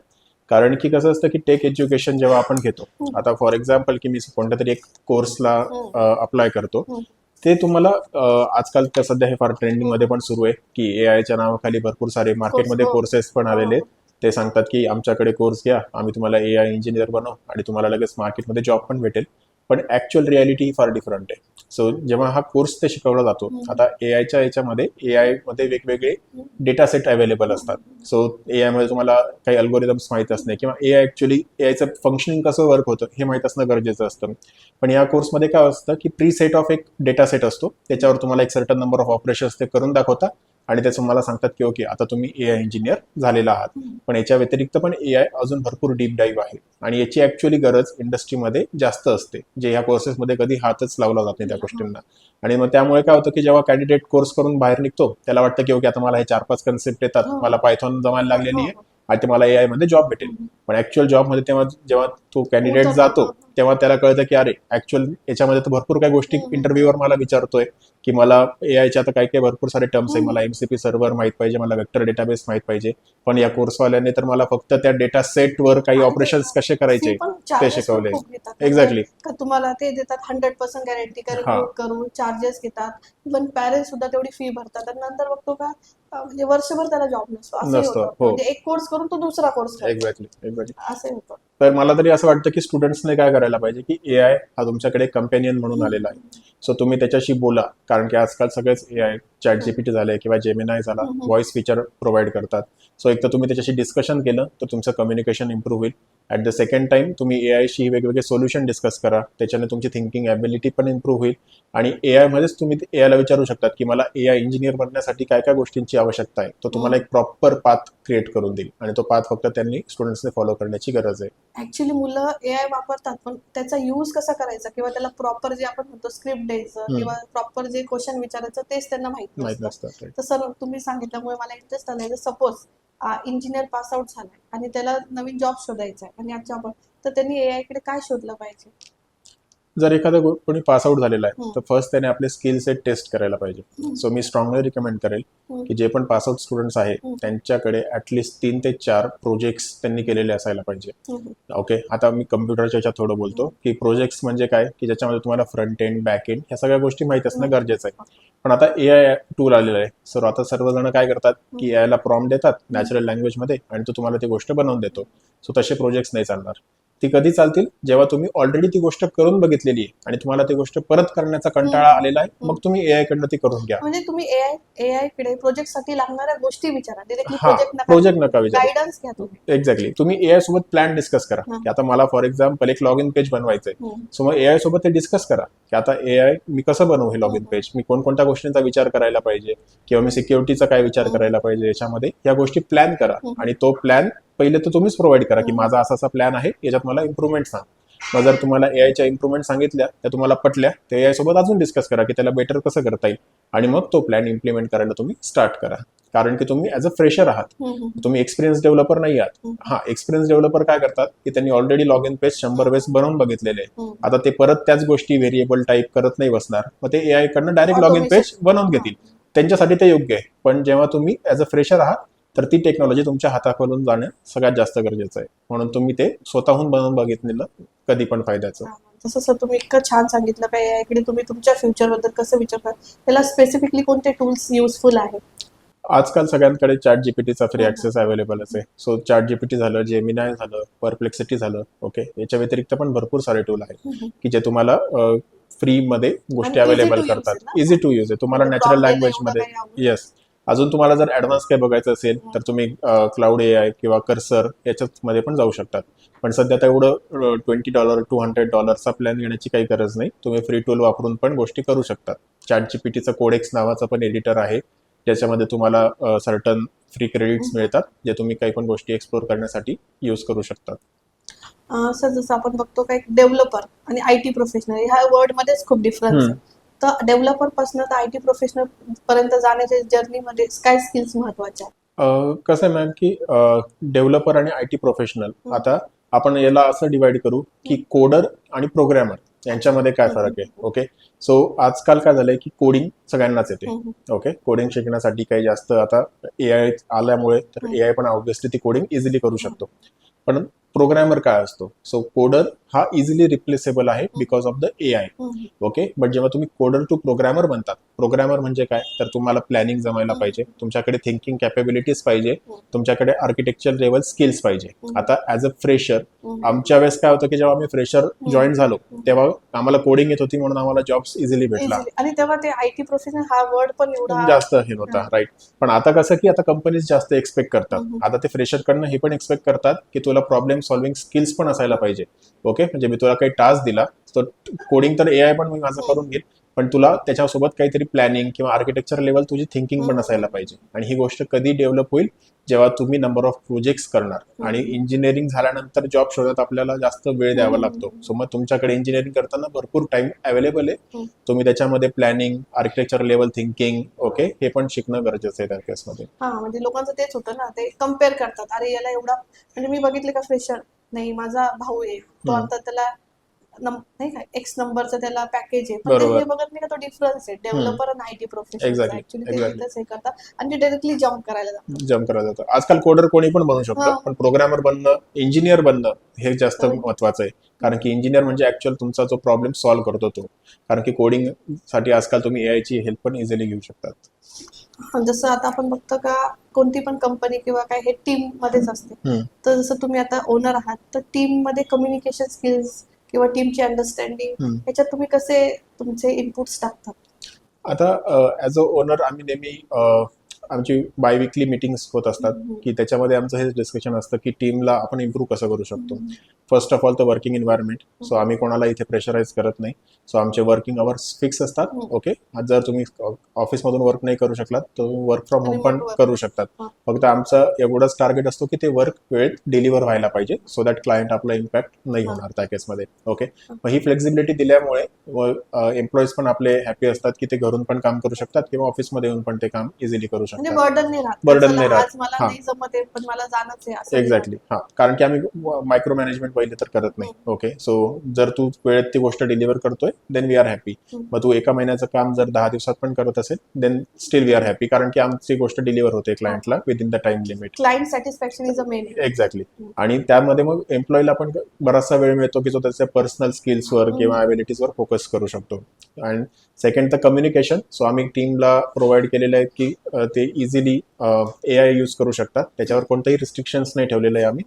कारण की कसं असतं की टेक एज्युकेशन जेव्हा आपण घेतो, आता फॉर एक्झाम्पल की मी कोणत्या तरी एक कोर्सला अप्लाय करतो, ते तुम्हाला आजकाल तर सध्या हे फार ट्रेंडिंग मध्ये पण सुरू आहे की एआयच्या नावाखाली भरपूर सारे मार्केटमध्ये कोर्सेस पण आलेले. ते सांगतात की आमच्याकडे कोर्स घ्या, आम्ही तुम्हाला एआय इंजिनियर बनवू आणि तुम्हाला लगेच मार्केटमध्ये जॉब पण भेटेल. पण ऍक्च्युअल रियालिटी फार डिफरंट आहे. सो जेव्हा हा कोर्स ते शिकवला जातो, आता एआयच्या याच्यामध्ये एआय मध्ये वेगवेगळे डेटा सेट अवेलेबल असतात. सो एआय मध्ये तुम्हाला काही अल्गोरिदम्स माहित असणे किंवा एआय ऍक्च्युअली एआयचं फंक्शनिंग कसं वर्क होतं हे माहित असणं गरजेचं असतं. पण या कोर्समध्ये काय असतं की प्री सेट ऑफ एक डेटा सेट असतो, त्याच्यावर तुम्हाला एक सर्टन नंबर ऑफ ऑपरेशन्स ते करून दाखवतात आणि त्याचं मला सांगतात की ओके आता तुम्ही एआय इंजिनियर झालेला आहात. पण याच्या व्यतिरिक्त पण एआय अजून भरपूर डीप डाईव्ह आहे आणि याची ऍक्च्युअली गरज इंडस्ट्रीमध्ये जास्त असते, जे ह्या कोर्सेसमध्ये कधी हातच लावला जात नाही त्या गोष्टींना. आणि मग त्यामुळे काय होतं की जेव्हा कॅन्डिडेट कोर्स करून बाहेर निघतो, त्याला वाटतं की ओके आता मला हे 4-5 कन्सेप्ट येतात, मला पायथॉन जमायला लागलेली आहे आणि मला एआय मध्ये जॉब भेटेल. पण ऍक्च्युअल जॉबमध्ये तेव्हा जेव्हा तो कॅन्डिडेट जातो तेव्हा त्याला कळतं की अरे ऍक्च्युअल याच्यामध्ये तर भरपूर काही गोष्टी इंटरव्ह्यूवर मला विचारतोय की मला एआयचे आता काही काही भरपूर सारे टर्म्स आहे, मला एमसीपी सर्व्हर माहित पाहिजे, मला वेक्टर डेटाबेस माहित पाहिजे, पण या कोर्सवाल्याने तर मला फक्त त्या डेटा सेटवर काही ऑपरेशन्स कसे करायचे ते शिकवले. एक्झॅक्टली. तुम्हाला ते देतात 100% गॅरंटी का रिक्रूट करून चार्जेस घेतात. इव्हन पॅरेंट्स सुद्धा तेवढी फी भरतात आणि नंतर बघतो का म्हणजे वर्षभर त्याला जॉब नसतो असंही होतं. म्हणजे एक कोर्स करून तो दुसरा कोर्स करतो. एक्झॅक्टली. असंही होतं. तर मला तरी असं वाटतं की स्टुडंट्सने काय करायला पाहिजे की एआय हा तुमच्याकडे कंपॅनियन म्हणून आलेला आहे. सो तुम्ही त्याच्याशी बोला, कारण की आजकाल सगळेच एआय चॅट जीपीटी झाले किंवा जेमिनाय झाला व्हॉइस फीचर प्रोव्हाइड करतात. सो एक तर तुम्ही त्याच्याशी डिस्कशन केलं तर तुमचं कम्युनिकेशन इम्प्रूव्ह होईल. ॲट द सेकंड टाइम तुम्ही एआयशी वेगवेगळे सोल्युशन डिस्कस करा, त्याच्याने तुमची थिंकिंग ॲबिलिटी पण इम्प्रूव्ह होईल. आणि एआयमध्येच तुम्ही एआयला विचारू शकतात की मला एआय इंजिनियर बनण्यासाठी काय काय गोष्टींची आवश्यकता आहे. तो तुम्हाला एक प्रॉपर पाथ क्रिएट करून देईल आणि तो पाथ फक्त त्यांनी स्टुडंट्सने फॉलो करण्याची गरज आहे. ऍक्च्युली मुलं एआय वापरतात, पण त्याचा यूज कसा करायचा किंवा त्याला प्रॉपर जे आपण म्हणतो स्क्रिप्ट द्यायचं किंवा प्रॉपर जे क्वेश्चन विचारायचं तेच त्यांना माहित नसतं. तर सर तुम्ही सांगितल्यामुळे मला इंटरेस्ट आलाय. सपोज इंजिनियर पास आउट झालाय आणि त्याला नवीन जॉब शोधायचा आहे आणि जॉब, तर त्यांनी एआय कडे काय शोधलं पाहिजे? जर एखादा कोणी पास आउट झालेला आहे तर फर्स्ट त्याने आपले स्किल सेट टेस्ट करायला पाहिजे. सो मी स्ट्रॉंगली रिकमेंड करेल की जे पण पास आउट स्टुडंट्स आहेत त्यांच्याकडे ऍटलिस्ट 3 ते 4 प्रोजेक्ट्स त्यांनी केलेले असायला पाहिजे. ओके, आता मी कम्प्युटरच्या याच्यात थोडं बोलतो की प्रोजेक्ट्स म्हणजे काय की ज्याच्यामध्ये तुम्हाला फ्रंट एंड बॅक एंड ह्या सगळ्या गोष्टी माहित असणं गरजेचं आहे. पण आता एआय टूल आलेलं आहे. सर आता सर्वजण काय करतात की एआयला प्रॉम्प्ट देतात नॅचरल लँग्वेजमध्ये आणि तो तुम्हाला ती गोष्ट बनवून देतो. सो तसे प्रोजेक्ट्स नाही चालणार. ती कधी चालतील जेव्हा तुम्ही ऑलरेडी ती गोष्ट करून बघितलेली आहे आणि तुम्हाला ती गोष्ट परत करण्याचा कंटाळा आलेला आहे, मग तुम्ही एआय कडनं ती करून घ्या. म्हणजे तुम्ही एआय कडे प्रोजेक्ट साठी लागणाऱ्या गोष्टी विचारा, प्रोजेक्ट नका विचारू. गायडन्स घ्या तुम्ही. एक्झॅक्टली. तुम्ही एआय सोबत प्लॅन डिस्कस करा की आता मला फॉर एक्झाम्पल एक लॉग इन पेज बनवायचंय. सो मग एआय सोबत ते डिस्कस करा की आता एआय मी कसं बनवू हे लॉग इन पेज, मी कोणकोणत्या गोष्टींचा विचार करायला पाहिजे किंवा मी सिक्युरिटीचा काय विचार करायला पाहिजे, याच्यामध्ये या गोष्टी प्लॅन करा आणि तो प्लॅन पहिले तर तुम्हीच प्रोव्हाइड करा की माझा असा प्लॅन आहे, याच्यात मला इम्प्रुव्हमेंट सांग. मग जर तुम्हाला एआयच्या इम्प्रुव्हमेंट सांगितल्या त्या तुम्हाला पटल्या तर एआय सोबत अजून डिस्कस करा की त्याला बेटर कसं करता येईल आणि मग तो प्लॅन इम्प्लिमेंट करायला तुम्ही स्टार्ट करा. कारण की तुम्ही ॲज अ फ्रेशर आहात, तुम्ही एक्सपिरियन्स डेव्हलपर नाही आहात. एक्सपिरियन्स डेव्हलपर काय करतात की त्यांनी ऑलरेडी लॉग इन पेज 100 वेळेस बनवून बघितलेले आहे. आता ते परत त्याच गोष्टी व्हेरिएबल टाईप करत नाही बसणार, मग ते एआय कडनं डायरेक्ट लॉग इन पेज बनवून घेतील. त्यांच्यासाठी ते योग्य आहे. पण जेव्हा तुम्ही ॲज अ फ्रेशर आहात तर ती टेक्नॉलॉजी तुमच्या हाताखालून जाणं सगळ्यात जास्त गरजेचं आहे. म्हणून तुम्ही ते स्वतःहून बनवून बघितलेलं कधी पण फायद्याचं. जसं सर तुम्ही इतकं छान सांगितलं का एआयकडे तुम्ही तुमच्या फ्युचर बद्दल कसं विचारता, त्याला स्पेसिफिकली कोणते टूल्स युजफुल आहेत? आजकाल सगळ्यांकडे चॅट जीपीटीचा फ्री ऍक्सेस अवेलेबलच आहे. सो चॅट जीपीटी झालं, जेमिनाय झालं, परप्लेक्सिटी झालं. ओके, याच्या व्यतिरिक्त पण भरपूर सारे टूल आहेत की जे तुम्हाला फ्री मध्ये गोष्टी अवेलेबल करतात. इझी टू यूज आहे. तुम्हाला नॅचरल लँग्वेज मध्ये. येस. अजून तुम्हाला जर ऍडव्हान्स काय बघायचं असेल तर तुम्ही क्लाउड एआय किंवा कर्सर याच्यामध्ये पण जाऊ शकतात. पण सध्या तेवढं $20 $200चा प्लॅन घेण्याची काही गरज नाही. तुम्ही फ्री टूल वापरून पण गोष्टी करू शकतात. चॅट जीपीटीचं कोडेक्स नावाचं पण एडिटर आहे, ज्याच्यामध्ये तुम्हाला सर्टन फ्री क्रेडिट्स मिळतात जे तुम्ही काही पण गोष्टी एक्सप्लोर करण्यासाठी यूज करू शकतात. सर जसं आपण बघतो का एक डेव्हलपर आणि आयटी प्रोफेशनल ह्या वर्ड मध्येच खूप डिफरन्स आहे. तर डेव्हलपर पासून तर आयटी प्रोफेशनल पर्यंत जाण्याच्या जर्नीमध्ये काय स्किल्स महत्वाच्या आहेत? कसं आहे मॅम की डेव्हलपर आणि आयटी प्रोफेशनल, आता आपण याला असं डिवाइड करू की कोडर आणि प्रोग्रॅमर यांच्यामध्ये काय फरक आहे. ओके, सो आजकाल काय झालंय की कोडिंग सगळ्यांनाच येते. ओके, कोडिंग शिकण्यासाठी काही जास्त आता एआय आल्यामुळे तर एआय पण ऑब्व्हियसली ती कोडिंग इझिली करू शकतो. पण प्रोग्रॅमर काय असतो, सो कोडर हा इझिली रिप्लेसेबल आहे because of the AI. Okay, but जेव्हा तुम्ही कोडर टू प्रोग्रॅमर बनतात, प्रोग्रॅमर म्हणजे काय तर तुम्हाला प्लॅनिंग जमायला पाहिजे, तुमच्याकडे थिंकिंग कॅपेबिलिटीज पाहिजे, तुमच्याकडे आर्किटेक्चर लेवल स्किल्स पाहिजे. आता ॲज अ फ्रेशर आमच्या वेळेस काय होतं की जेव्हा आम्ही फ्रेशर जॉईन झालो तेव्हा आम्हाला कोडिंग येत होती म्हणून आम्हाला जॉब्स इझिली भेटला आणि तेव्हा ते आयटी प्रोफेशनल हा वर्ड पण एवढा जास्त हे नव्हता. राईट. पण आता कसं की आता कंपनीज जास्त एक्सपेक्ट करतात. आता ते फ्रेशर कडनं हे पण एक्सपेक्ट करतात की तुला प्रॉब्लेम सॉल्व्हिंग स्किल्स पण असायला पाहिजे. ओके, म्हणजे मी तुला काही टास्क दिला तर कोडिंग तर एआय पण मी माझं करून घेईल, पण तुला त्याच्यासोबत काहीतरी प्लॅनिंग किंवा आर्किटेक्चर लेवल तुझी थिंकिंग पण असायला पाहिजे. आणि ही गोष्ट कधी डेव्हलप होईल जेव्हा तुम्ही नंबर ऑफ प्रोजेक्ट्स करणार. आणि इंजिनिअरिंग झाल्यानंतर जॉब शोधत आपल्याला जास्त वेळ द्यावा लागतो. सो मग तुमच्याकडे इंजिनिअरिंग करताना भरपूर टाइम अवेलेबल आहे. तुम्ही त्याच्यामध्ये planning, architecture level thinking, okay, हे पण शिकणं गरजेचं आहे त्या केसमध्ये. म्हणजे लोकांचं तेच होतं ना, ते कम्पेअर करतात. अरे याला एवढा, म्हणजे मी बघितले का फ्रेशर नाही, माझा भाऊ आहे तो आता त्याला नाही का एक्स नंबरचं त्याला पॅकेज आहे, पण बरोबर. हे बघत नाही का तो डिफरन्स आहे डेव्हलपर आणि आयटी प्रोफेशनल. Exactly, ऍक्च्युली ते exactly. तिथंच हे करतात आणि ते डायरेक्टली जम्प करायला जातात. जम्प करायला जातं. आजकाल कोडर कोणी पण बनू शकतं, हा. पण प्रोग्रामर बनणं, इंजिनियर बनणं हे जास्त होय. महत्वाचं आहे. कारण की इंजिनियर म्हणजे ऍक्च्युअल तुमचा जो प्रॉब्लेम सॉल्व्ह करतो तो. कारण की कोडिंग साठी आजकाल तुम्ही AI ची हेल्प पण इझिली घेऊ शकतात. जसं आता आपण बघतो का कोणती पण कंपनी किंवा काय हे टीम मध्येच असते. हम्म. तर जसं तुम्ही आता ओनर आहात तर टीम मध्ये कम्युनिकेशन स्किल्स किंवा टीमची अंडरस्टँडिंग हम्म. ह्याच्यात तुम्ही कसे तुमचे इनपुट्स टाकतात? आता ॲज अ ओनर आम्ही नेहमी आमची बाय विकली मिटिंग्स होत असतात, की त्याच्यामध्ये आमचं हेच डिस्कशन असतं की टीमला आपण इम्प्रूव्ह कसं करू शकतो. फर्स्ट ऑफ ऑल तर वर्किंग एन्व्हायरमेंट. सो आम्ही कोणाला इथे प्रेशराईज करत नाही. सो आमचे वर्किंग अवर्स फिक्स असतात. ओके, जर तुम्ही ऑफिसमधून वर्क नाही करू शकलात तर वर्क फ्रॉम होम पण Remote work. करू शकतात. फक्त आमचं एवढंच टार्गेट असतो की ते वर्क वेळेत डिलिव्हर व्हायला पाहिजे, सो दॅट क्लायंट आपला इम्पॅक्ट नाही होणार त्या केसमध्ये. ओके, मग ही फ्लेक्झिबिलिटी दिल्यामुळे एम्प्लॉईज पण आपले हॅपी असतात की ते घरून पण काम करू शकतात किंवा ऑफिसमध्ये येऊन पण ते काम इझिली करू म्हणजे शकतात. बर्डन नाही राहत. Burden चला, नाही राहत. आज मला हा. नाही जमत आहे पण मला जाणंच आहे असं नाही एक्झॅक्टली. हा, कारण की आम्ही मायक्रो मॅनेजमेंट पहिले तर करत नाही. ओके, सो जर तू वेळेत ती गोष्ट डिलिव्हर करतोय देन वी आर हॅपी. मग तू एका महिन्याचं काम जर 10 दिवसात पण करत असेल then still we are happy, कारण की आमची गोष्ट डिलिव्हर होते क्लायंटला within the time limit. Client satisfaction is a main. Exactly. आणि त्यामध्ये मग एम्प्लॉईला पण बराचसा वेळ मिळतो की तो त्याच्या पर्सनल स्किल्सवर किंवा ॲबिलिटीजवर फोकस करू शकतो. आणि सेकंड तर कम्युनिकेशन. सो आम्ही टीमला प्रोव्हाइड केलेले आहेत की ते इझिली AI यूज करू शकतात. त्याच्यावर कोणतेही रिस्ट्रिक्शन्स नाही ठेवलेले आहे आम्ही.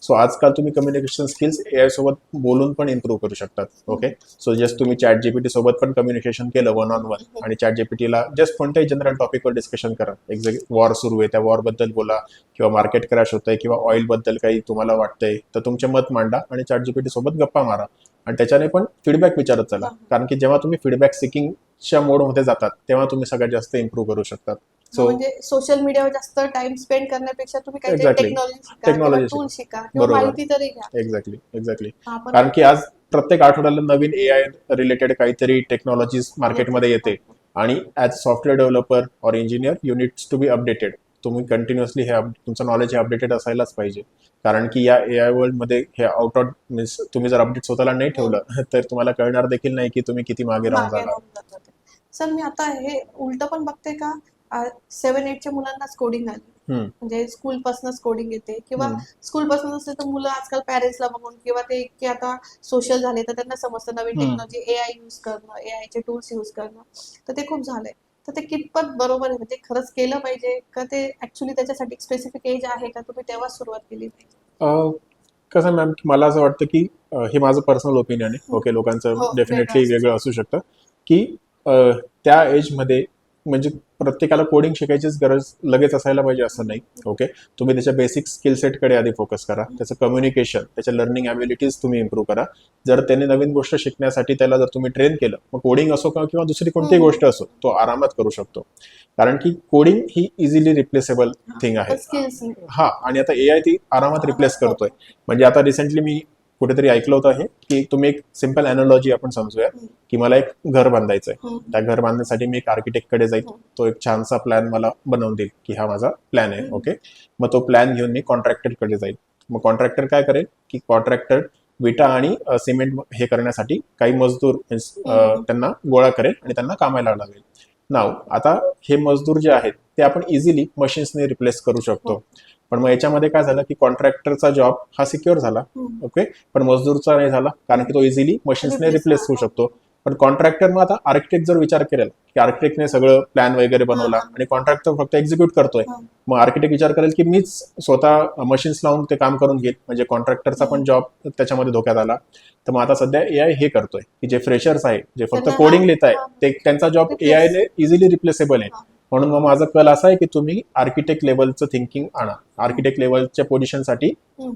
सो आजकाल तुम्ही कम्युनिकेशन स्किल्स AI सोबत बोलून पण इम्प्रूव्ह करू शकतात. ओके, सो जस्ट तुम्ही चॅट जीपीटी सोबत पण कम्युनिकेशन केलं वन ऑन वन आणि चॅट जीपीटीला जस्ट कोणत्याही जनरल टॉपिकवर डिस्कशन करा. वॉर सुरू आहे त्या वॉरबद्दल बोला किंवा मार्केट क्रॅश होतंय किंवा ऑइल बद्दल काही तुम्हाला वाटतंय तर तुमचे मत मांडा आणि चॅट जीपीटी सोबत गप्पा मारा आणि त्याच्याने पण फीडबॅक विचारत चला. कारण की जेव्हा तुम्ही फीडबॅक सिकिंगच्या मोडमध्ये जातात तेव्हा तुम्ही सगळ्यात जास्त इम्प्रूव्ह करू शकतात. सो म्हणजे सोशल मीडियावर जास्त टाइम स्पेंड करण्यापेक्षा तुम्ही काहीतरी Exactly. टेक्नॉलॉजी शिका किंवा टेक्नॉलॉजी टूल शिका किंवा बरोबर. माहिती तरी घ्या. एक्झॅक्टली. आपण कारण की आज प्रत्येक आठवड्याला नवीन AI रिलेटेड काहीतरी टेक्नॉलॉजीज मार्केटमध्ये येते आणि ॲज सॉफ्टवेअर डेव्हलपर और engineer you needs to be updated. तुम्ही कंटिन्युअसली तुमचं नॉलेज हे अपडेटेड असायलाच पाहिजे. कारण की या AI वर्ल्डमध्ये हे आउट ऑफ मीन्स तुम्ही जर अपडेट स्वतःला नाही ठेवलं तर तुम्हाला कळणार देखील नाही की तुम्ही किती मागे राहून मागे जाणार. राहून जातात. सर मी आता हे उलट पण बघते का 7-8च्या मुलांनाच कोडिंग आली. म्हणजे स्कूल पासूनच कोडिंग येते किंवा स्कूल पासून असेल तर मुलं आजकाल पॅरेंट्सला बघून किंवा ते इतके आता सोशल झाले तर त्यांना समजतं नवीन टेक्नॉलॉजी AI यूज करणं, AI चे टूल्स यूज करणं, तर ते खूप झालंय. तर ते कितपत बरोबर आहे, म्हणजे खरंच केलं पाहिजे का ते ऍक्च्युली त्याच्यासाठी स्पेसिफिक एज आहे का तुम्ही तेव्हा सुरुवात केली पाहिजे? कसं मॅम, मला असं वाटतं की हे माझं पर्सनल ओपिनियन आहे. ओके, लोकांचं हो, डेफिनेटली वेगळं वेगळं असू शकतं की त्या एजमध्ये म्हणजे प्रत्येकाला कोडिंग शिकायचीच गरज लगेच असायला पाहिजे असं नाही. ओके, तुम्ही त्याच्या बेसिक स्किल सेटकडे आधी फोकस करा. त्याचं कम्युनिकेशन, त्याच्या लर्निंग ॲबिलिटीज तुम्ही इम्प्रूव्ह करा. जर त्याने नवीन गोष्ट शिकण्यासाठी त्याला जर तुम्ही ट्रेन केलं, मग कोडिंग असो किंवा दुसरी कोणतीही गोष्ट असो, तो आरामात करू शकतो. कारण की कोडिंग ही इझिली रिप्लेसेबल थिंग आहे. स्किल्स हा, आणि आता AI ती आरामात रिप्लेस करतोय. म्हणजे आता रिसेंटली मी कुठेतरी ऐकलं होतं हे की तुम्ही एक सिम्पल अॅनॉलॉजी आपण समजूया की मला एक घर बांधायचंय. त्या घर बांधण्यासाठी मी एक आर्किटेक्टकडे जाईल. तो एक छानसा प्लॅन मला बनवून देईल की हा माझा प्लॅन आहे. ओके, मग तो प्लॅन घेऊन मी कॉन्ट्रॅक्टरकडे जाईल. मग कॉन्ट्रॅक्टर काय करेल की कॉन्ट्रॅक्टर विटा आणि सिमेंट हे करण्यासाठी काही मजदूर त्यांना गोळा करेल आणि त्यांना कामाला लावेल. नाव आता हे मजदूर जे आहेत ते आपण इझिली मशीन्सने रिप्लेस करू शकतो. पण मग याच्यामध्ये काय झालं की कॉन्ट्रॅक्टरचा जॉब हा सिक्युअर झाला. ओके, पण मजदूरचा नाही झाला कारण की तो इझिली मशीन्सने रिप्लेस होऊ शकतो. पण कॉन्ट्रॅक्टर मग आता आर्किटेक्ट जर विचार केला की आर्किटेक्टने सगळं प्लॅन वगैरे बनवला आणि कॉन्ट्रॅक्टर फक्त एक्झिक्यूट करतोय, मग आर्किटेक्ट विचार करेल की मीच स्वतः मशीन्स लावून ते काम करून घेईल, म्हणजे कॉन्ट्रॅक्टरचा पण जॉब त्याच्यामध्ये धोक्यात आला. तर मग आता सध्या AI हे करतोय की जे फ्रेशर्स आहे, जे फक्त कोडिंग लिहित आहे, ते त्यांचा जॉब AI ने इझिली रिप्लेसेबल आहे. म्हणून मग माझा कल असा आहे की तुम्ही आर्किटेक्ट लेवलचं थिंकिंग आणा. आर्किटेक्ट लेवलच्या पोझिशनसाठी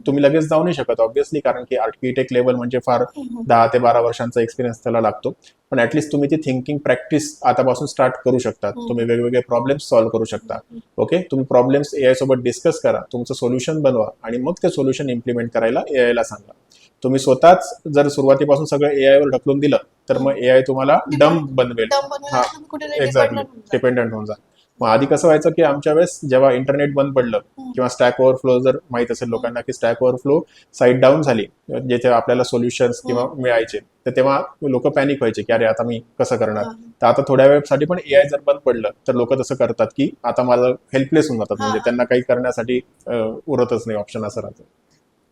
तुम्ही लगेच जाऊ नाही शकत ऑब्व्हियसली, कारण की आर्किटेक्ट लेवल म्हणजे फार 10 ते 12 वर्षांचा एक्सपिरियन्स त्याला लागतो. पण ऍटलीस्ट तुम्ही ती थिंकिंग प्रॅक्टिस आतापासून स्टार्ट करू शकता. तुम्ही वेगवेगळे प्रॉब्लेम्स सॉल्व्ह करू शकता. ओके, तुम्ही प्रॉब्लेम्स AI सोबत डिस्कस करा, तुमचं सोल्युशन बनवा आणि मग ते सोल्युशन इम्प्लिमेंट करायला AI ला सांगा. तुम्ही स्वतःच जर सुरुवातीपासून सगळं AI वर ढकलून दिलं तर मग AI तुम्हाला डम बनवेल. हा, एक्झॅक्टली, डिपेंडंट होऊन जा. मग आधी कसं व्हायचं की आमच्या वेळेस जेव्हा इंटरनेट बंद पडलं किंवा स्टॅक ओव्हरफ्लो जर माहित असेल लोकांना की स्टॅक ओव्हरफ्लो साईट डाऊन झाली, जिथे आपल्याला सोल्युशन्स किंवा मिळायचे, तर तेव्हा लोक पॅनिक व्हायचे की अरे आता मी कसं करणार. तर आता थोड्या वेळासाठी पण एआय जर बंद पडलं तर लोक तसं करतात की आता मला हेल्पलेस होऊन जातात, म्हणजे त्यांना काही करण्यासाठी उरतच नाही, ऑप्शन असं राहतं.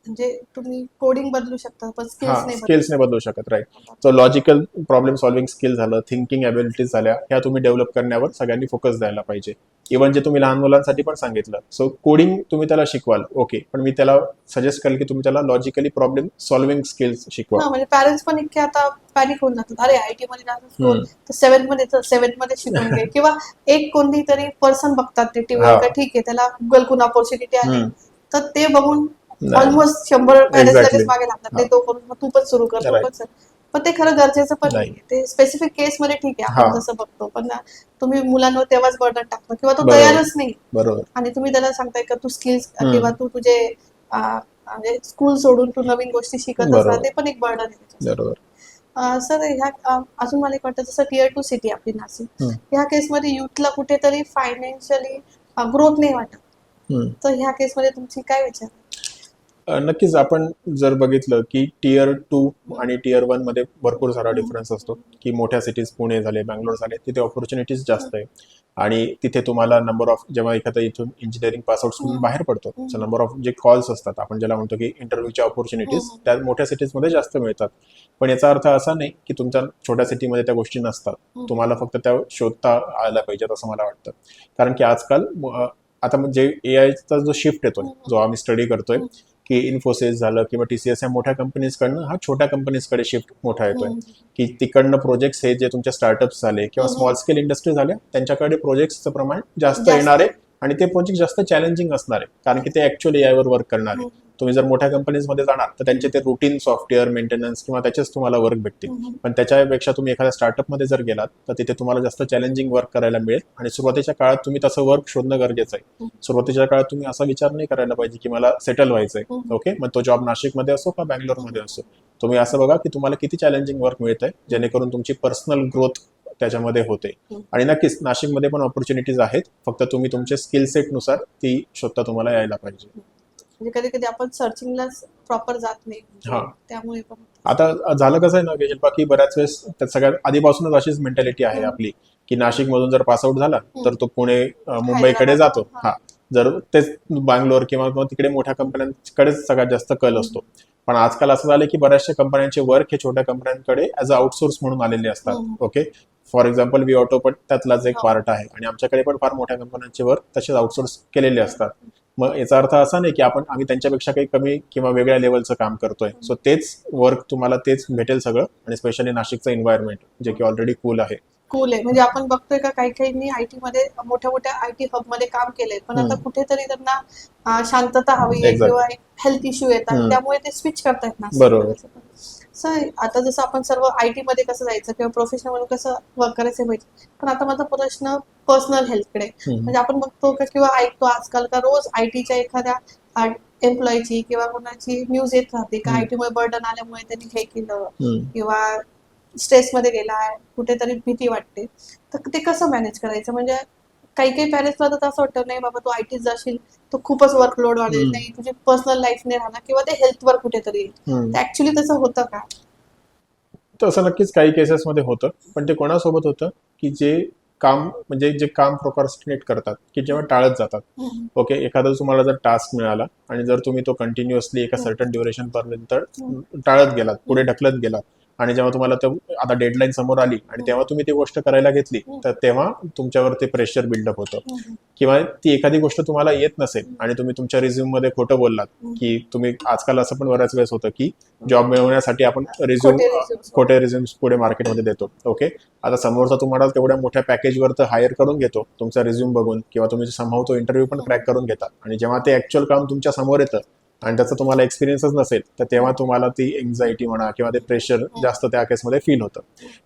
म्हणजे तुम्ही कोडिंग बदलू शकता पण हा, स्किल्स नाही स्किल्स नाही बदलू शकत, right. So logical problem solving skill झालं, थिंकिंग ॲबिलिटीज झाल्या, ह्या तुम्ही डेव्हलप करण्यावर सगळ्यांनी फोकस द्यायला पाहिजे. इव्हन जे तुम्ही लहान मुलांसाठी पण सांगितलं, सो कोडिंग तुम्ही त्याला शिकवाल ओके, पण मी त्याला सजेस्ट करेल की तुम्ही त्याला लॉजिकली प्रॉब्लेम सॉल्व्हिंग स्किल्स शिकवा. म्हणजे पॅरेंट्स पण इतके आता पॅनिक होऊन जातात, अरे आयटी मध्ये जायचं स्कूल तर सेव्हन्थ मध्ये शिकून घे, किंवा एक कोणती तरी पर्सन बघतात ते टीव्हीवर का ठीक आहे त्याला गुगल कुन अपॉर्च्युनिटी आली तर ते बघून ऑलमोस्ट 100 पॅरेंट्स लगेच मागे लागतात, ते तो करून मग तू पण सुरू कर, तू पण कर. पण ते खरं गरजेचं पण नाही. ते स्पेसिफिक केस मध्ये ठीक आहे आपण जसं बघतो, पण तुम्ही मुलांवर तेव्हाच बर्डन टाकता किंवा तो तयारच नाही, आणि तुम्ही त्याला सांगताय का तू स्किल्स किंवा तू तुझे म्हणजे स्कूल सोडून तू नवीन गोष्टी शिकत असता, ते पण एक बर्डन आहे. बरोबर. सर ह्या अजून मला एक वाटतं जसं टियर 2 सिटी आपली नाशिक, ह्या केसमध्ये युथला कुठेतरी फायनान्शियली ग्रोथ नाही वाटत, तर ह्या केसमध्ये तुमची काय विचार? नक्कीच. आपण जर बघितलं की टियर 2 आणि टियर 1 मध्ये भरपूर सारा डिफरन्स असतो, की मोठ्या सिटीज पुणे झाले, बँगलोर झाले, तिथे ऑपॉर्च्युनिटीज जास्त आहे, आणि तिथे तुम्हाला नंबर ऑफ, जेव्हा एखादा इथून इंजिनिअरिंग पासआउट स्टुडंट बाहेर पडतो, सो नंबर ऑफ जे कॉल्स असतात, आपण ज्याला म्हणतो की इंटरव्ह्यूच्या ऑपॉर्च्युनिटीज, त्या मोठ्या सिटीजमध्ये जास्त मिळतात. पण याचा अर्थ असा नाही की तुमच्या छोट्या सिटीमध्ये त्या गोष्टी नसतात, तुम्हाला फक्त त्या शोधता आल्या पाहिजेत असं मला वाटतं. कारण की आजकाल आता म्हणजे एआयचा जो शिफ्ट येतोय, जो आम्ही स्टडी करतोय, की इन्फोसिस झालं किंवा TCS या मोठ्या कंपनीजकडनं हा छोट्या कंपनीजकडे शिफ्ट मोठा येतोय, की तिकडनं प्रोजेक्ट्स हे जे तुमच्या स्टार्टअप्स झाले किंवा स्मॉल स्केल इंडस्ट्री झाल्या, त्यांच्याकडे प्रोजेक्ट्सचं प्रमाण जास्त येणार आहे, आणि ते प्रोजेक्ट जास्त चॅलेंजिंग असणार आहे, कारण की ते ऍक्च्युअली एआयवर वर्क करणार आहे. तुम्ही जर मोठ्या कंपनीजमध्ये जाणार तर त्यांचे ते रुटीन सॉफ्टवेअर मेंटेनन्स किंवा त्याचेच तुम्हाला वर्क भेटतील, पण त्याच्यापेक्षा तुम्ही एखाद्या स्टार्टअपमध्ये जर गेलात तर तिथे तुम्हाला जास्त चॅलेंजिंग वर्क करायला मिळेल, आणि सुरुवातीच्या काळात तुम्ही तसं वर्क शोधणं गरजेचं आहे. सुरुवातीच्या काळात तुम्ही असा विचार नाही करायला पाहिजे की मला सेटल व्हायचंय, ओके, मग तो जॉब नाशिकमध्ये असो का बँगलोरमध्ये असो, तुम्ही असं बघा की तुम्हाला किती चॅलेंजिंग वर्क मिळतंय, जेणेकरून तुमची पर्सनल ग्रोथ त्याच्यामध्ये होते. आणि नक्कीच नाशिकमध्ये पण ऑपॉर्च्युनिटीज आहेत, फक्त तुम्ही तुमच्या स्किल सेटनुसार ती शोधता तुम्हाला यायला पाहिजे. म्हणजे कधी कधी आपण सर्चिंगला प्रॉपर जात नाही, त्यामुळे पण. आता झालं कसं आहे ना शिल्पा, की बऱ्याच वेळेस सगळ्यात आधीपासूनच अशीच मेंटॅलिटी आहे आपली, की नाशिकमधून जर पासआउट झाला तर तो पुणे मुंबईकडे जातो, जर तेच बँगलोर किंवा तिकडे मोठ्या कंपन्यांकडेच सगळ्यात जास्त कल असतो. पण आजकाल असं झालं की बऱ्याचशा कंपन्यांचे वर्क हे छोट्या कंपन्यांकडे ॲज अ आउटसोर्स म्हणून आलेले असतात. Okay, for example we auto पण त्यातलाच एक पार्ट आहे, आणि आमच्याकडे पण फार मोठ्या कंपन्यांचे वर्क तसेच आउटसोर्स केलेले असतात. मग याचा अर्थ असा नाही की आम्ही त्यांच्यापेक्षा काही कमी किंवा वेगळ्या लेवलचं काम करतोय. सो तेच वर्क तुम्हाला तेच भेटेल सगळं, आणि स्पेशली नाशिकचं एन्व्हायरमेंट जे की ऑलरेडी कूल आहे. म्हणजे आपण बघतोय का काही काहींनी आयटी मध्ये मोठ्या मोठ्या आयटी हब मध्ये काम केलंय, पण आता कुठेतरी त्यांना शांतता हवी आहे किंवा हेल्थ इश्यू येतात, त्यामुळे ते स्विच करतायत ना. बरोबर. सर आता जसं आपण सर्व आयटी मध्ये कसं जायचं किंवा प्रोफेशनल म्हणून कसं वर्क करायचं माहिती, पण आता माझा प्रश्न पर्सनल हेल्थकडे. म्हणजे आपण बघतो का किंवा ऐकतो आजकाल का रोज आयटीच्या एखाद्या एम्प्लॉईची किंवा कोणाची न्यूज येत राहते का आयटी मध्ये बर्डन आल्यामुळे त्यांनी हे केलं किंवा स्ट्रेसमध्ये गेलाय, कुठेतरी भीती वाटते, तर ते कसं मॅनेज करायचं? म्हणजे काही काही पॅरेंट्सला तर असं वाटतं नाही बाबा तू आयटीत जाशील तर खूपच वर्कलोड वाढेल, नाही तुझी पर्सनल लाईफ नाही राहणार किंवा ते हेल्थवर कुठेतरी येईल. ऍक्च्युली तसं होतं का? तसं नक्कीच काही केसेसमध्ये होतं, पण ते कोणासोबत होतं की जे काम प्रोक्रॅस्टिनेट करतात, की जेव्हा टाळत जातात. ओके, एखादा तुम्हाला जर टास्क मिळाला आणि जर तुम्ही तो कंटिन्युअसली एका सर्टन ड्युरेशन पर्यंत टाळत गेलात, पुढे ढकलत गेलात, आणि जेव्हा तुम्हाला आता डेडलाईन समोर आली आणि तेव्हा तुम्ही ती गोष्ट करायला घेतली, तर तेव्हा तुमच्यावर ते प्रेशर बिल्डअप होतं. किंवा ती एखादी गोष्ट तुम्हाला येत नसेल आणि तुम्ही तुमच्या रिझ्यूम मध्ये खोटं बोललात, की तुम्ही आजकाल असं पण बऱ्याच वेळेस होतं की जॉब मिळवण्यासाठी आपण खोटे रिझ्यूम्स पुढे मार्केटमध्ये देतो. ओके, आता समोरचा तुम्हाला तेवढ्या मोठ्या पॅकेजवर तर हायर करून घेतो तुमचा रिझ्यूम बघून, किंवा तुम्ही समोर तो इंटरव्ह्यू पण क्रॅक करून घेतात, आणि जेव्हा ते ऍक्च्युअल काम तुमच्या समोर येतं आणि त्याचा तुम्हाला एक्सपिरियन्सच नसेल, तर तेव्हा तुम्हाला ती एन्झायटी म्हणा किंवा ते प्रेशर जास्त त्या केसमध्ये फील होतं.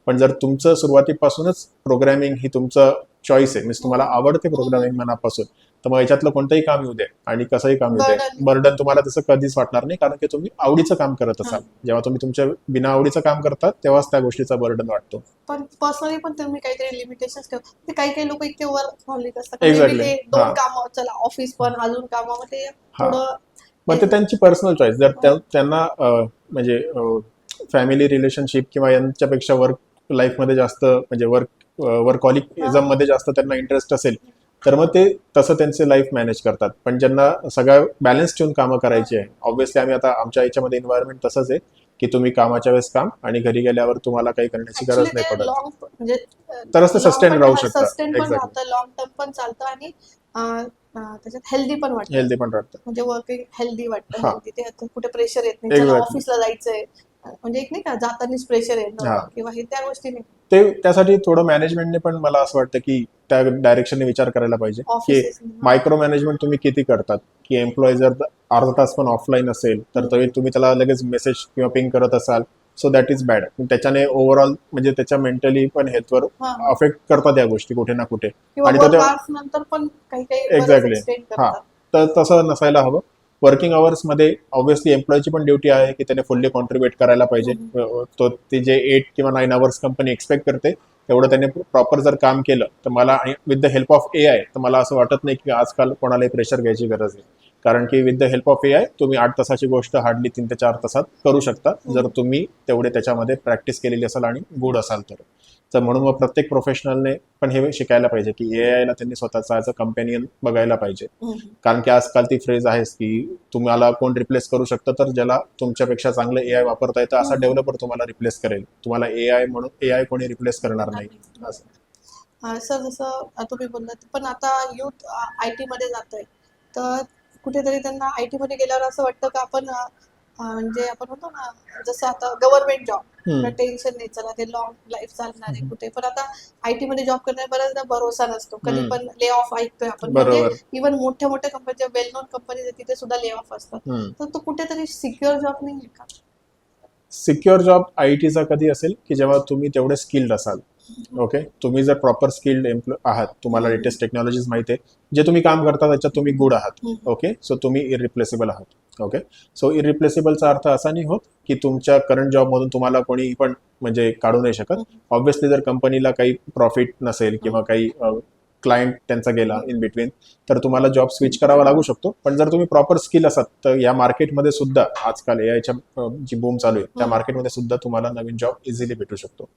पण जर तुमचं सुरुवातीपासूनच प्रोग्रॅमिंग ही तुमचं चॉईस आहे, मीन्स तुम्हाला आवडते प्रोग्रामिंग मनापासून, तर मग याच्यातलं कोणतंही काम येऊ दे आणि कसंही काम येऊ दे, Burden. बर्डन तुम्हाला तसं कधीच वाटणार नाही, कारण की तुम्ही आवडीचं काम करत असाल. जेव्हा तुम्ही तुमच्या बिना आवडीचं काम करतात तेव्हाच त्या गोष्टीचा बर्डन वाटतो. पण पर्सनली पण तुम्ही काहीतरी लिमिटेशन्स ठेव. ते काही लोक इतके वर्कहॉलिक असतात का Exactly. ते हा. 2 कामं, चला ऑफिस पण अजून कामं, मग ते हा. थोडं मग ते त्यांची पर्सनल चॉईस. जर त्यांना म्हणजे फॅमिली रिलेशनशिप किंवा यांच्यापेक्षा वर्क लाईफमध्ये जास्त म्हणजे वर्कहॉलिकइझम मध्ये जास्त त्यांना इंटरेस्ट असेल, तर मग ते तसं त्यांचे लाईफ मॅनेज करतात. पण ज्यांना सगळं बॅलन्स ठेवून कामं करायची आहे, ऑब्व्हियसली आम्ही आता आमच्या याच्यामध्ये एन्व्हायरमेंट तसंच आहे की तुम्ही कामाच्या वेळेस काम आणि घरी गेल्यावर तुम्हाला काही करण्याची गरज ऍक्च्युली नाही ते पडत. लॉंग म्हणजे तरच ते sustain राहू शकतं. सस्टेन पण Exactly. राहतं, लॉंग टर्म पण चालतं आणि त्याच्यात हेल्दी पण वाटतं. हेल्दी पण राहतं. म्हणजे वर्किंग हेल्दी वाटतं. हा. हेल्दी ते आता कुठे प्रेशर येत नाही, चला Exactly. ऑफिसला जायचंय, म्हणजे एक नाही का जातानीच प्रेशर येतं हा. किंवा हे त्या गोष्टी नाही. ते त्यासाठी थोडं मॅनेजमेंटने पण मला असं वाटतं की त्या डायरेक्शनने विचार करायला पाहिजे की ऑफिसेस मायक्रो मॅनेजमेंट तुम्ही किती करतात, की एम्प्लॉई जर अर्धा तास पण ऑफलाईन असेल तर तरी तुम्ही त्याला लगेच मेसेज किंवा पिंग करत असाल, सो दॅट इज बॅड. त्याच्याने ओव्हरऑल म्हणजे त्याच्या मेंटली पण हेल्थवर अफेक्ट करतात या गोष्टी कुठे ना कुठे. किंवा आणि वर्क तो आवर्स नंतर पण काही एक्झॅक्टली एक्सटेंड हा, करतात. तर तसं नसायला हवं. वर्किंग अवर्समध्ये ऑब्व्हियसली एम्प्लॉयची पण ड्युटी आहे की त्याने फुल्ली कॉन्ट्रीब्युट करायला पाहिजे. तो ते जे 8 किंवा 9 अवर्स कंपनी एक्सपेक्ट करते तेवढं त्याने प्रॉपर जर काम केलं तर मला, आणि with the help of AI, तर मला असं वाटत नाही की आजकाल कोणालाही प्रेशर घ्यायची गरज आहे. कारण की with the help of AI तुम्ही 8 तासाची गोष्ट हार्डली 3 ते 4 तासात करू शकता, जर तुम्ही तेवढे त्याच्यामध्ये प्रॅक्टिस केलेली असाल आणि गुड असाल तर. तर म्हणून मग प्रत्येक प्रोफेशनलने पण हे शिकायला पाहिजे की AI ला त्यांनी स्वतःचा ॲज अ कंपॅनियन बघायला पाहिजे. कारण की आजकाल ती फ्रेज आहेच की तुम्हाला कोण रिप्लेस करू शकतं, तर ज्याला तुमच्यापेक्षा चांगलं AI वापरता येतं असा डेव्हलपर तुम्हाला रिप्लेस करेल. तुम्हाला AI म्हणून AI कोणी रिप्लेस करणार नाही असं. सर जसं तुम्ही बोललात, पण आता युथ IT मध्ये जातोय, तर कुठेतरी त्यांना IT मध्ये गेल्यावर असं वाटतं का आपण म्हणजे आपण म्हणतो ना, जसं आता गव्हर्नमेंट जॉब टेन्शन नाही, चला ते लॉंग लाईफ चालणार आहे कुठे, पण आता IT मध्ये जॉब करण्यात बऱ्याचदा भरोसा नसतो, कधी पण ले ऑफ ऐकतोय आपण. म्हणजे बरोबर. इव्हन मोठ्या मोठ्या कंपन्या, वेल नोन कंपनीज तिथे सुद्धा ले ऑफ असतात. तर तो कुठेतरी सिक्युअर जॉब नाही आहे का? सिक्युअर जॉब ITचा कधी असेल की जेव्हा तुम्ही तेवढे स्किल्ड असाल. ओके, तुम्ही जर प्रॉपर स्किल्ड आहात, तुम्हाला लेटेस्ट टेक्नॉलॉजीज माहिती आहे, जे तुम्ही काम करता त्याच्यात तुम्ही गुड आहात. ओके, सो तुम्ही इरिप्लेसेबल आहात. ओके, सो इरिप्लेसेबलचा अर्थ असा नाही होत की तुमच्या करंट जॉबमधून तुम्हाला कोणी पण म्हणजे काढू नाही शकत. ऑब्व्हियसली जर कंपनीला काही प्रॉफिट नसेल किंवा काही क्लायंट त्यांचा गेला इन बिटवीन, तर तुम्हाला जॉब स्विच करावा लागू शकतो. पण जर तुम्ही प्रॉपर स्किल असाल तर या मार्केटमध्ये सुद्धा आजकाल AIच्या जी बूम चालू आहे त्या मार्केटमध्ये सुद्धा तुम्हाला नवीन जॉब इझिली भेटू शकतो.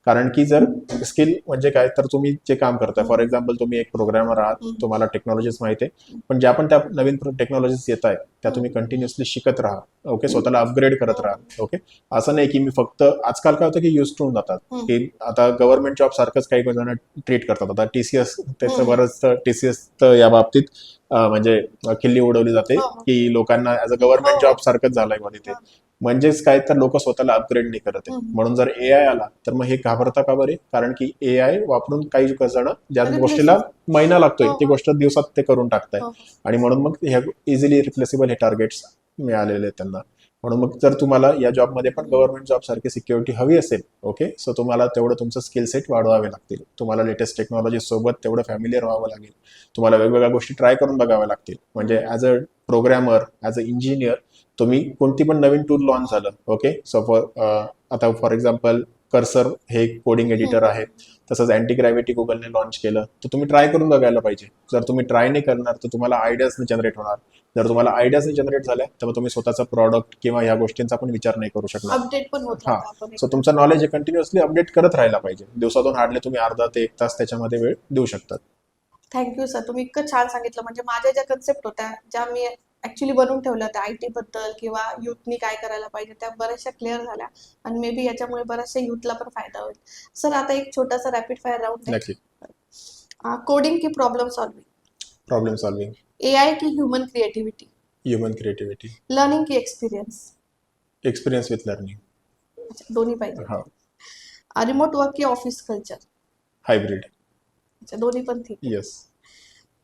कारण की जर स्किल म्हणजे काय, तर तुम्ही जे काम करताय, फॉर एक्झाम्पल तुम्ही एक प्रोग्रामर आहात, तुम्हाला टेक्नॉलॉजीज माहिती आहे, पण ज्या पण त्या नवीन टेक्नॉलॉजीज येत आहेत त्या तुम्ही कंटिन्युअसली शिकत राहा. ओके, स्वतःला अपग्रेड करत राहा. ओके, असं नाही की मी फक्त, आजकाल काय होतं की युज टू जातात की आता गव्हर्नमेंट जॉब सारखंच काही जण ट्रीट करतात. आता TCS, त्याचं बरंच TCS तर या बाबतीत म्हणजे खिल्ली उडवली जाते की लोकांना ॲज अ गव्हर्नमेंट जॉब सारखंच झालंय मध्ये ते. म्हणजेच काय, तर लोक स्वतःला अपग्रेड नाही करत आहे. म्हणून जर AI आला तर मग हे घाबरता का बरे? कारण की AI वापरून काही जण ज्या गोष्टीला महिना लागतोय ती गोष्ट दिवसात ते करून टाकताय, आणि म्हणून मग हे इझिली रिप्लेसेबल हे टार्गेट्स मिळालेले आहेत त्यांना. म्हणून मग जर तुम्हाला या जॉबमध्ये पण गव्हर्नमेंट जॉब सारखी सिक्युरिटी हवी असेल, ओके, सो तुम्हाला तेवढं तुमचं स्किल सेट वाढवावे लागतील. तुम्हाला लेटेस्ट टेक्नॉलॉजी सोबत तेवढं फॅमिलियर व्हावं लागेल. तुम्हाला वेगवेगळ्या गोष्टी ट्राय करून बघाव्या लागतील. म्हणजे as a programmer, as a engineer, तुम्ही कोणती पण नवीन टूल लॉन्च झालं, ओके, सो आता फॉर एक्झाम्पल कर्सर हे कोडिंग एडिटर आहे, तसंच अँटी ग्रॅव्हिटी गुगलने लॉन्च केलं, तर तुम्ही ट्राय करून बघायला पाहिजे. जर तुम्ही ट्राय नाही करणार तर तुम्हाला आयडियाज नाही जनरेट होणार. जर तुम्हाला आयडियाज नाही जनरेट झाल्या तर मग तुम्ही स्वतःचा प्रॉडक्ट किंवा या गोष्टींचा पण विचार नाही करू शकणार. अपडेट पण होत हा, राहतं आपण. सो तुमचं नॉलेज हे कंटिन्युअसली अपडेट करत राहायला पाहिजे. दिवसातून हार्डली तुम्ही अर्धा ते 1 तास त्याच्यामध्ये वेळ देऊ शकतात. थँक्यू सर, तुम्ही इतकं छान सांगितलं. म्हणजे माझ्या ज्या कन्सेप्ट होत्या, ज्या मी ऍक्च्युली बनवून ठेवल्या होत्या IT बद्दल किंवा युथनी काय करायला पाहिजे, त्या बऱ्याचशा क्लिअर झाल्या आणि मे बी याच्यामुळे बऱ्याचशा युथला पण फायदा होईल. सर, आता एक छोटासा रॅपिड फायर राऊंड आहे. नक्की. कोडिंग की problem solving? Problem solving. AI की human creativity? Human creativity. Learning की एक्सपिरियन्स? Experience with learning. दोन्ही पाहिजे. हा. रिमोट वर्क की ऑफिस कल्चर? हायब्रिड. दोन्ही पण ठीक. येस.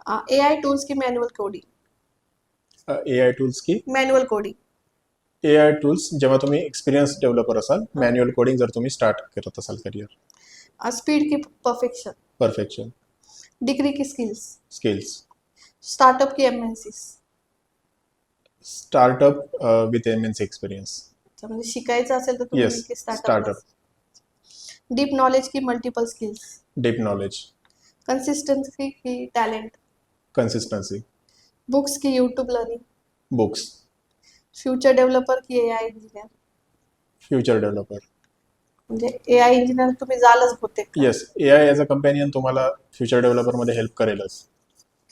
AI टूल्स की मॅन्युअल कोडिंग? AI टूल्स की मॅन्युअल कोडिंग. AI टूल्स जेव्हा तुम्ही एक्सपिरियन्स डेव्हलपर असाल, मॅन्युअल कोडिंग जर तुम्ही स्टार्ट करत असाल करिअर. स्पीड की परफेक्शन? परफेक्शन. डिग्री की स्किल्स? स्किल्स. स्टार्टअप की MNC? Startup with MNC experience. म्हणजे शिकायचं असेल तर तुम्ही येस, नक्की स्टार्टअप. स्टार्टअप. डीप नॉलेज की multiple skills? Deep knowledge. Consistency की टॅलेंट? कन्सिस्टन्सी. बुक्स की YouTube learning? Books. Future developer की AI इंजिनियर? Future developer. म्हणजे AI इंजिनियर तुम्ही झालंच बहुतेक का? Yes, AI as a companion तुम्हाला फ्युचर डेव्हलपरमध्ये हेल्प करेलच.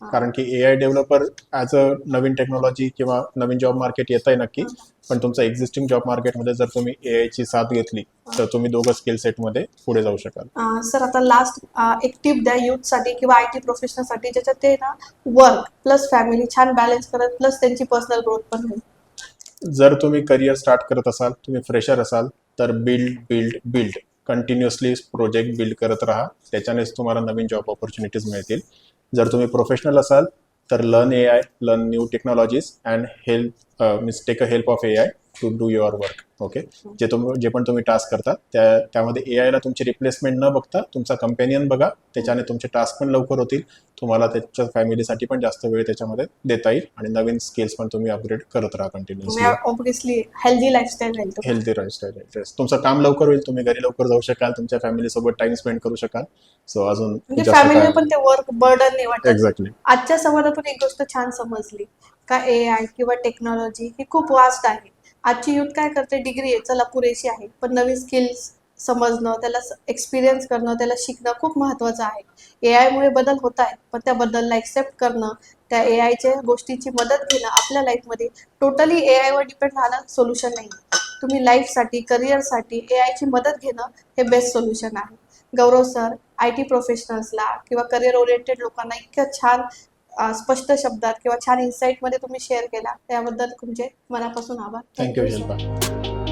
हा. कारण की AI developer as a Naveen technology किंवा नवीन जॉब मार्केट येत आहे नक्की, पण तुमचं एक्झिस्टिंग जॉब मार्केटमध्ये जर तुम्ही AI ची साथ घेतली तर तुम्ही दोघं स्किल सेटमध्ये पुढे जाऊ शकाल. सर आता लास्ट एक टिप द्या यूथसाठी किंवा IT प्रोफेशनलसाठी, ज्याच्यात ते ना वर्क प्लस फॅमिली छान बॅलन्स करत प्लस त्यांची पर्सनल ग्रोथ पण होईल. जर तुम्ही करिअर स्टार्ट करत असाल, तुम्ही फ्रेशर असाल, तर बिल्ड कंटिन्युअसली प्रोजेक्ट बिल्ड करत राहा. त्याच्यानेच तुम्हाला नवीन जॉब ऑपॉर्च्युनिटीज मिळतील. जर तुम्ही प्रोफेशनल असाल तर learn AI, learn new technologies and take a help of AI to do your work. Okay, जे पण तुम्ही टास्क करता त्यामध्ये AIला तुमची रिप्लेसमेंट न बघता तुमचा कंपॅनियन बघा. त्याच्याने तुमचे टास्क पण लवकर होतील, तुम्हाला त्याच्या फॅमिलीसाठी पण जास्त वेळ त्याच्यामध्ये देता येईल आणि नवीन स्किल्स पण तुम्ही अपग्रेड करत राहा कंटिन्युअसली. ऑब्विसली हेल्दी लाईफस्टाईल राहील तुम्हाला. Healthy lifestyle. तुमचं काम लवकर होईल, तुम्ही घरी लवकर जाऊ शकाल, तुमच्या फॅमिली सोबत टाइम स्पेंड करू शकाल. सो अजून म्हणजे जास्त फॅमिलीला काय पण ते वर्क बर्डन नाही वाटत. एक्झॅक्टली. आजच्या संवादातून एक गोष्ट छान समजली का AI किंवा टेक्नॉलॉजी ही खूप वास्ट आहे. आजची युथ काय करते, डिग्री आहे चला पुरेशी आहे, पण नवीन स्किल्स समजणं, त्याला एक्सपिरियन्स करणं, त्याला शिकणं खूप महत्त्वाचं आहे. AI मुळे बदल होत आहेत, पण त्या बदलला एक्सेप्ट करणं, त्या AIच्या गोष्टीची मदत घेणं आपल्या लाईफमध्ये, टोटली AI वर डिपेंड राहणं सोल्युशन नाही. तुम्ही लाईफसाठी, करिअरसाठी AIची मदत घेणं हे बेस्ट सोल्युशन आहे. गौरव सर, IT प्रोफेशनल्सला किंवा करिअर ओरिएंटेड लोकांना इतक्या छान स्पष्ट शब्दात किंवा छान इन्साईटमध्ये तुम्ही शेअर केला, त्याबद्दल तुमचे मनापासून आभार. थँक्यू शिल्पा.